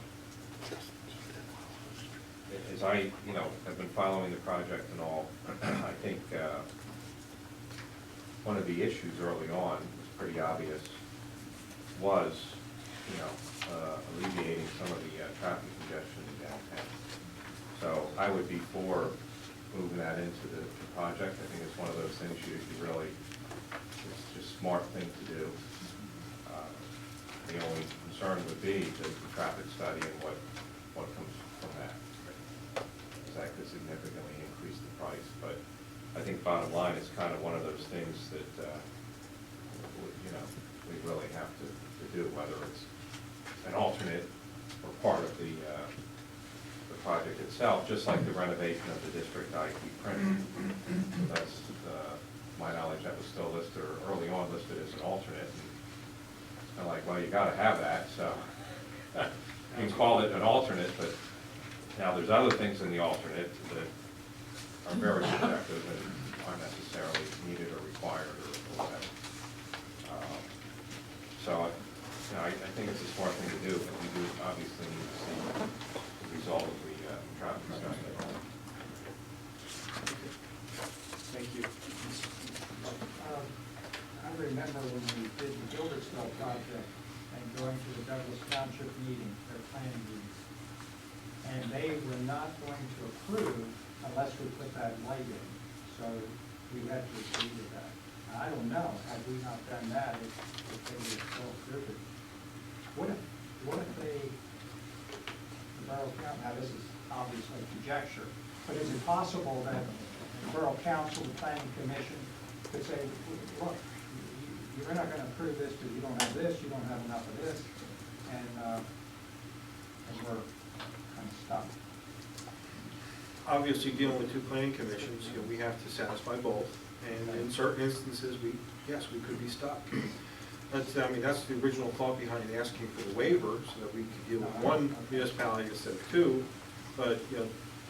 S13: As I, have been following the project and all, I think one of the issues early on was pretty obvious, was, alleviating some of the traffic congestion in downtown. So I would be for moving that into the project. I think it's one of those things you really, it's just a smart thing to do. The only concern would be the traffic study and what comes from that. Because that could significantly increase the price. But I think bottom line, it's kind of one of those things that, we really have to do, whether it's an alternate or part of the project itself, just like the renovation of the district IT print. That's, my knowledge, that was still listed, or early on listed as an alternate. And it's kind of like, well, you gotta have that, so you can call it an alternate, but now there's other things in the alternate that are very subjective and aren't necessarily needed or required or whatever. So, I think it's a smart thing to do, but we do obviously need to see the result of the traffic study.
S9: Thank you. I remember when we did the Gilbertsville project and going to the Douglas Township meeting, their planning meeting, and they were not going to approve unless we put that light in, so we had to agree to that. I don't know, had we not done that, if they would still approve it. What if the Borough Council, now this is obviously conjecture, but is it possible that the Borough Council, the Planning Commission, could say, look, you're not gonna approve this because you don't have this, you don't have enough of this, and we're kind of stuck.
S6: Obviously, dealing with two planning commissions, we have to satisfy both, and in certain instances, we could be stuck. That's the original thought behind asking for the waiver, so that we could deal with one municipality instead of two. But,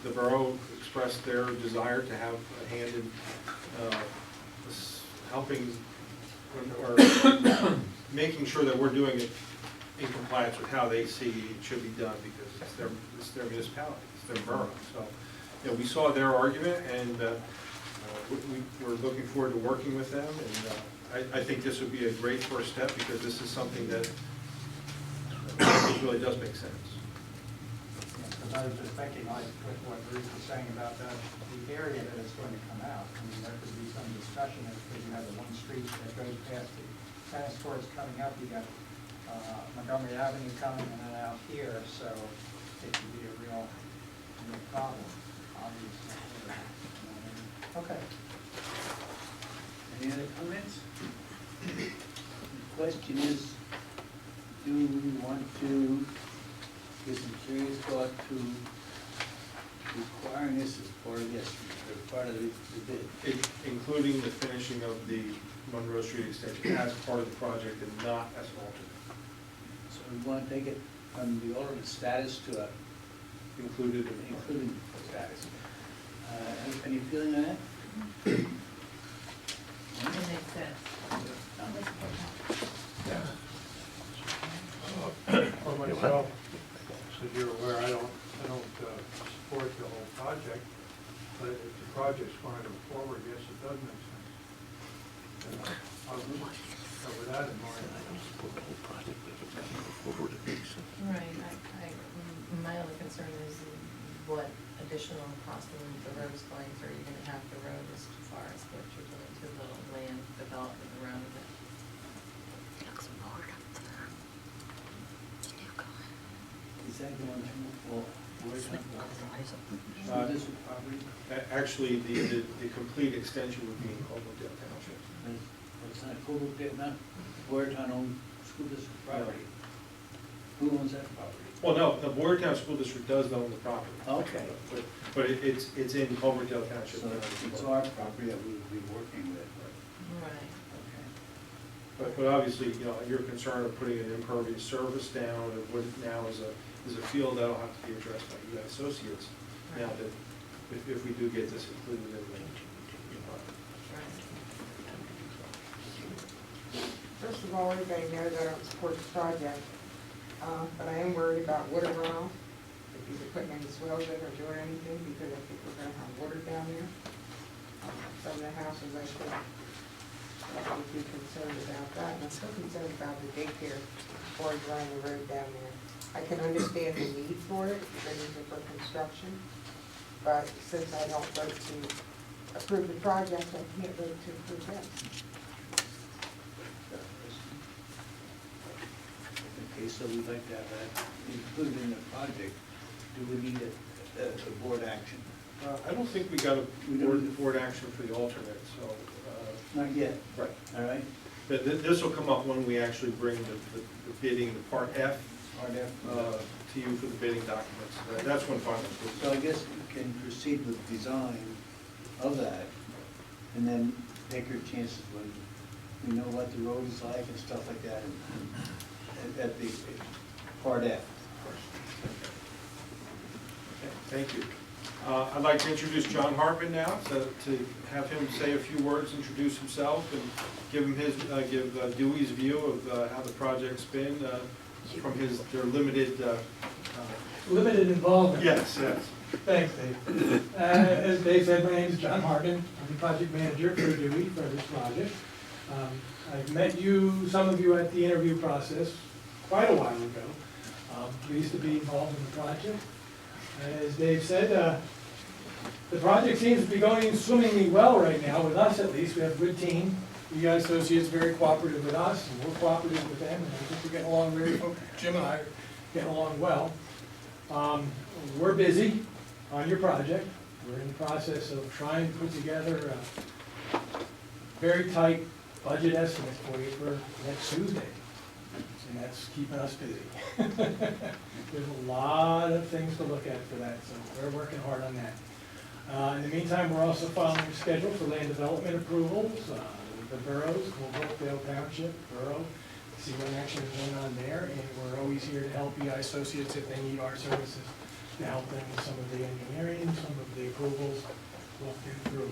S6: the borough expressed their desire to have a hand in helping or making sure that we're doing it in compliance with how they see it should be done, because it's their municipality, it's their borough. So, we saw their argument, and we're looking forward to working with them, and I think this would be a great first step, because this is something that really does make sense.
S9: Because I was just thinking, like, with what Bruce was saying about the area that it's going to come out. I mean, there could be some discussion, because you have the one street that goes past the tennis courts coming up, you got Montgomery Avenue coming, and then out here, so it could be a real problem, obviously. Okay.
S2: Any other comments? The question is, do we want to give some serious thought to requiring this as part of this, or part of the bid?
S6: Including the finishing of the Monroe Street extension as part of the project and not as an alternate.
S2: So we want to take it from the alternate status to a
S6: Included in
S2: including status. Any feeling on that?
S8: It makes sense.
S2: Yeah.
S12: For myself, as you're aware, I don't support the whole project, but if the project's going to go forward, yes, it does make sense. I'll cover that in mind.
S8: Right, my only concern is what additional cost of the road is going through, you're gonna have the road as far as what you're doing to the land development around it.
S2: Is that going to, well, This is property,
S6: Actually, the complete extension would be in Cloverdale Township.
S2: it's not not Boyertown owned school district property. Who owns that property?
S6: Well, no, the Boyertown School District does own the property.
S2: Okay.
S6: But it's in Cloverdale Township.
S2: So it's our property that we would be working with.
S3: Right.
S2: Okay.
S6: But obviously, you know, you're concerned of putting an impervious surface down, and what now is a field that'll have to be addressed by UI Associates. Now that, if we do get this included in the
S1: First of all, everybody knows I don't support the project, but I am worried about water runoff. If you're putting any swells in or doing anything, because I think we're gonna have water down there. Some of the houses, I think, I would be concerned about that, and I'm still concerned about the daycare board running the road down there. I can understand the need for it, the need for construction, but since I don't vote to approve the project, I can't vote to approve this.
S2: Okay, so we'd like to have that included in the project. Do we need a board action?
S6: I don't think we got a board action for the alternate, so.
S2: Not yet.
S6: Right.
S2: All right?
S6: This will come up when we actually bring the bidding, the Part F,
S2: Part F.
S6: to you for the bidding documents. That's when final approval.
S2: So I guess we can proceed with design of that, and then take our chances when we know what the road is like and stuff like that, and at the Part F.
S6: Okay, thank you. I'd like to introduce John Hartman now, to have him say a few words, introduce himself, and give him his, give Dewey's view of how the project's been from their limited.
S7: Limited involvement.
S6: Yes.
S7: Thanks, Dave. As Dave said, my name is John Hartman. I'm the project manager for Dewey for this project. I've met some of you at the interview process quite a while ago. Pleased to be involved in the project. As Dave said, the project seems to be going swimmingly well right now, with us at least. We have a good team. You guys associates very cooperative with us, and we're cooperative with them, and I think we're getting along very well. Jim and I are getting along well. We're busy on your project. We're in the process of trying to put together a very tight budget estimate for you for next Tuesday. And that's keeping us busy. There's a lot of things to look at for that, so we're working hard on that. In the meantime, we're also following a schedule for land development approvals. The boroughs, Boyertown Township, borough, see what action is going on there, and we're always here to help EI Associates if they need our services to help them with some of the engineering, some of the approvals, we'll get through.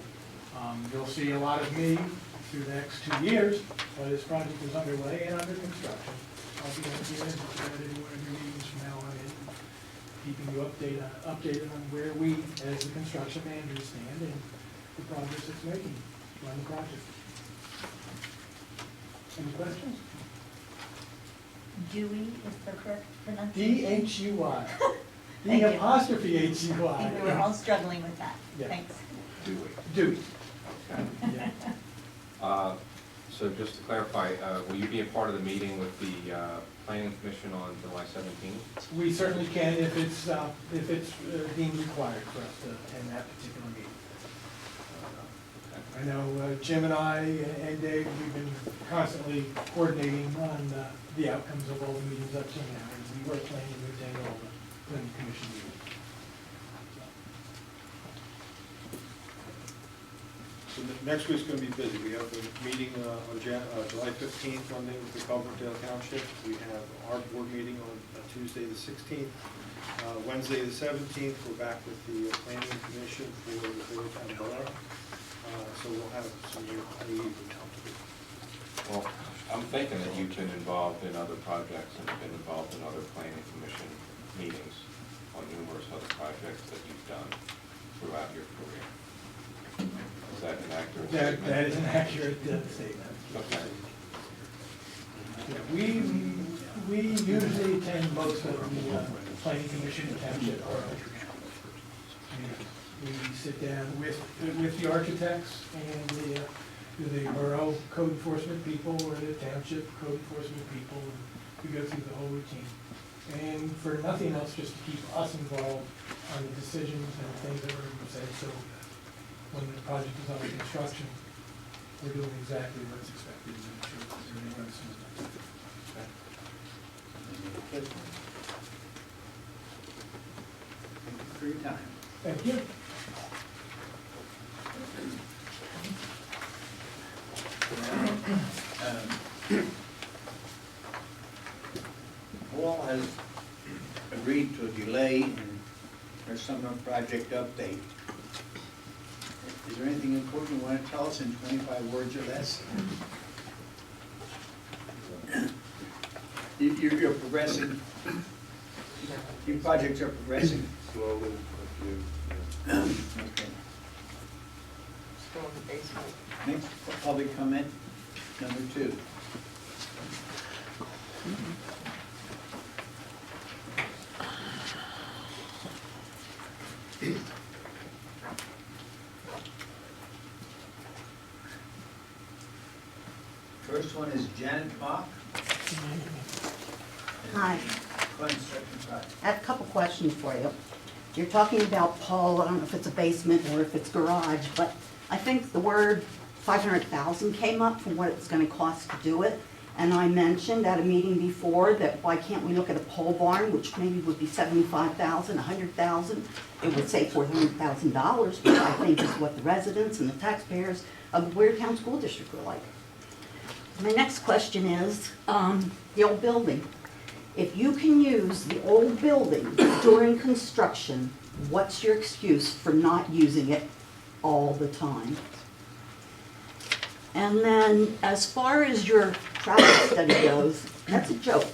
S7: You'll see a lot of me through the next 2 years, while this project is underway and under construction. I'll be on here at one of your meetings from now on in, keeping you updated on where we, as the construction managers, stand and the progress it's making on the project. Any questions?
S5: Dewey is the correct pronunciation?
S7: D-H-U-Y.
S5: Thank you.
S7: D-apostrophe
S5: I think we were
S7: H-U-Y.
S5: all struggling with that.
S7: Yeah.
S5: Thanks.
S7: Dewey. Yeah.
S13: So just to clarify, will you be a part of the meeting with the Planning Commission on July 17th?
S7: We certainly can if it's deemed required for us to attend that particular meeting. I know Jim and I and Dave, we've been constantly coordinating on the outcomes of all the meetings up till now, and we were planning to attend all the planning commission meetings.
S6: So next week's going to be busy. We have a meeting on July 15th, Monday with the Cloverdale Township. We have our board meeting on Tuesday the 16th. Wednesday the 17th, we're back with the Planning Commission for the Boyertown Borough. So we'll have some leave.
S13: Well, I'm thinking that you've been involved in other projects and have been involved in other Planning Commission meetings on numerous other projects that you've done throughout your career. Is that an accurate statement?
S7: That is an accurate statement.
S13: Okay.
S7: Yeah, we usually attend most of the planning commission and township boroughs. We sit down with the architects and the borough code enforcement people or the township code enforcement people, and we go through the whole routine. and for nothing else, just to keep us involved on the decisions and things that were said, so when the project is under construction, we're doing exactly what's expected to make sure that everything runs smoothly.
S2: Thank you for your time.
S7: Thank you.
S2: Paul has agreed to a delay in our summer project update. Is there anything important you want to tell us in 25 words or less? You're progressing, your projects are progressing.
S10: Slowly, a few,
S2: Okay.
S1: Still in the basement.
S2: Next, public comment, number 2. First one is Janet Mock.
S14: Hi,
S2: Construction project.
S14: I have a couple questions for you. You're talking about Paul, I don't know if it's a basement or if it's garage, but I think the word 500,000 came up for what it's gonna cost to do it. And I mentioned at a meeting before that why can't we look at a pole barn, which maybe would be 75,000, 100,000? It would save $400,000, which I think is what the residents and the taxpayers of the Boyertown School District would like. My next question is, the old building. If you can use the old building during construction, what's your excuse for not using it all the time? And then, as far as your traffic study goes, that's a joke.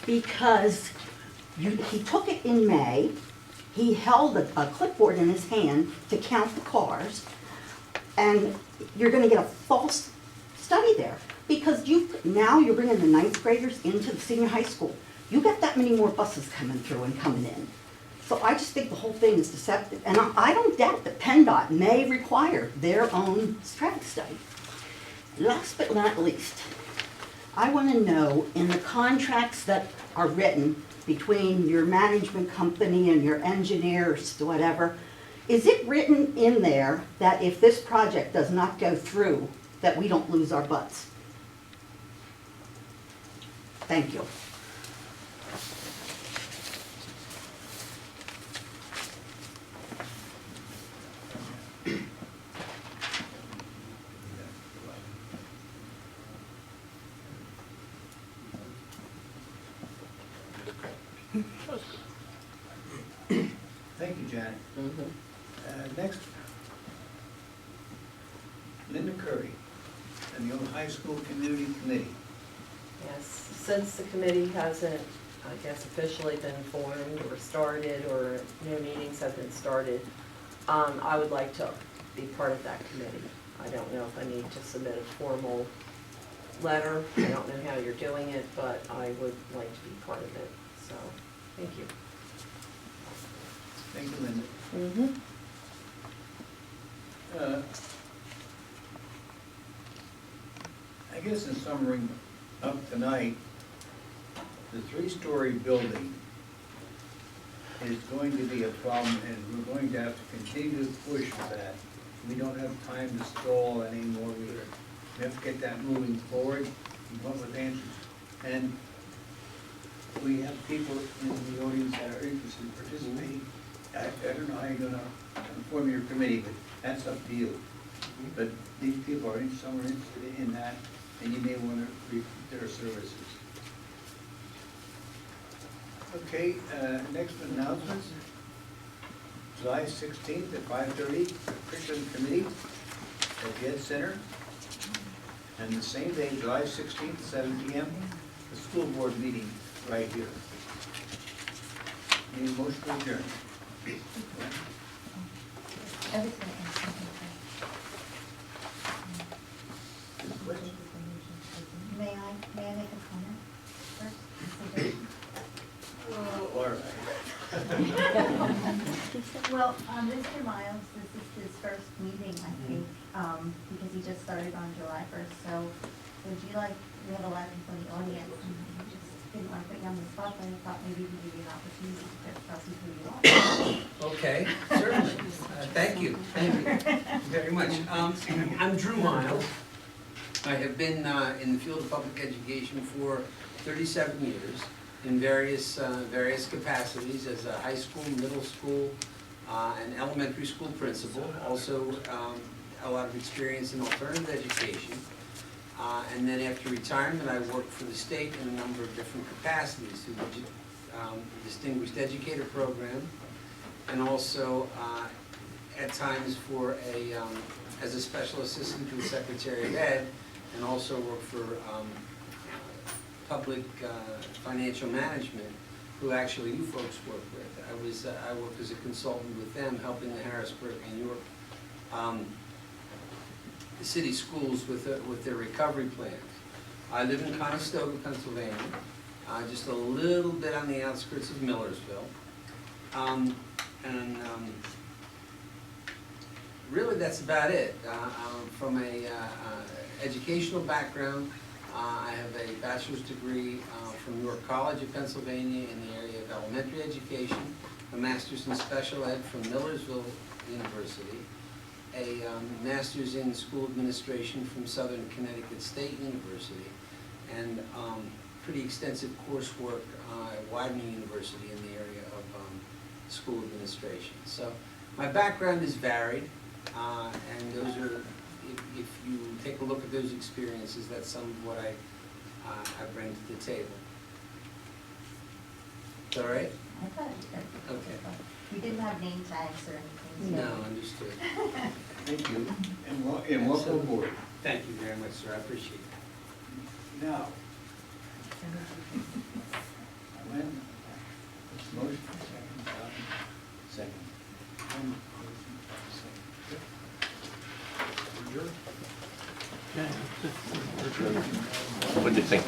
S14: Because he took it in May, he held a clipboard in his hand to count the cars, and you're gonna get a false study there. Because now you're bringing the 9th graders into the senior high school. You got that many more buses coming through and coming in. So I just think the whole thing is deceptive. And I don't doubt that PennDOT may require their own traffic study. Last but not least, I want to know in the contracts that are written between your management company and your engineers, whatever, is it written in there that if this project does not go through, that we don't lose our butts? Thank you.
S2: Thank you, Janet. Next, Linda Curry, and the old high school community committee.
S3: Yes, since the committee hasn't, I guess, officially been formed or started, or no meetings have been started, I would like to be part of that committee. I don't know if I need to submit a formal letter. I don't know how you're doing it, but I would like to be part of it, so, thank you.
S2: Thank you, Linda.
S3: Mm-hmm.
S2: I guess in summing up tonight, the 3-story building is going to be a problem, and we're going to have to continue to push for that. We don't have time to stall anymore. We have to get that moving forward and come up with answers. And we have people in the audience that are interested in participating. I don't know how you're gonna form your committee, but that's up to you. But these people are somewhere interested in that, and you may want to read their services. Okay, next announcements. July 16th at 5:30, Curriculum Committee at the Ed Center. And the same day, July 16th, 7 p.m., the school board meeting right here. Need a motion to adjourn?
S5: May I make a comment first?
S2: All right.
S5: Well, Mr. Miles, this is his first meeting, I think, because he just started on July 1st. So would you like, we have a lot of people in the audience, and we just didn't want to put you on the spot, up, I thought maybe we could give you an opportunity to tell people who you are.
S4: Okay, certainly. Thank you very much. I'm Drew Miles. I have been in the field of public education for 37 years in various capacities as a high school, middle school, and elementary school principal. Also, a lot of experience in alternative education. And then after retirement, I worked for the state in a number of different capacities through the Distinguished Educator Program, and also at times for as a special assistant to the Secretary of Ed, and also worked for public financial management, who actually you folks work with. I worked as a consultant with them, helping the Harrisburg and York city schools with their recovery plans. I live in Conestoga, Pennsylvania, just a little bit on the outskirts of Millersville. Really that's about it. From a educational background, I have a bachelor's degree from York College of Pennsylvania in the area of elementary education, a master's in special ed from Millersville University, a master's in school administration from Southern Connecticut State University, and pretty extensive coursework at Widening University in the area of school administration. So my background is varied, and those are, if you take a look at those experiences, that's some of what I bring to the table. Is that all right?
S5: I thought it was good.
S4: Okay.
S5: We didn't have name tags or anything. so-
S4: No, understood.
S2: Thank you, and welcome aboard.
S4: Thank you very much, sir, I appreciate it.
S2: Now, Lynn, motion, second.
S10: What do you think?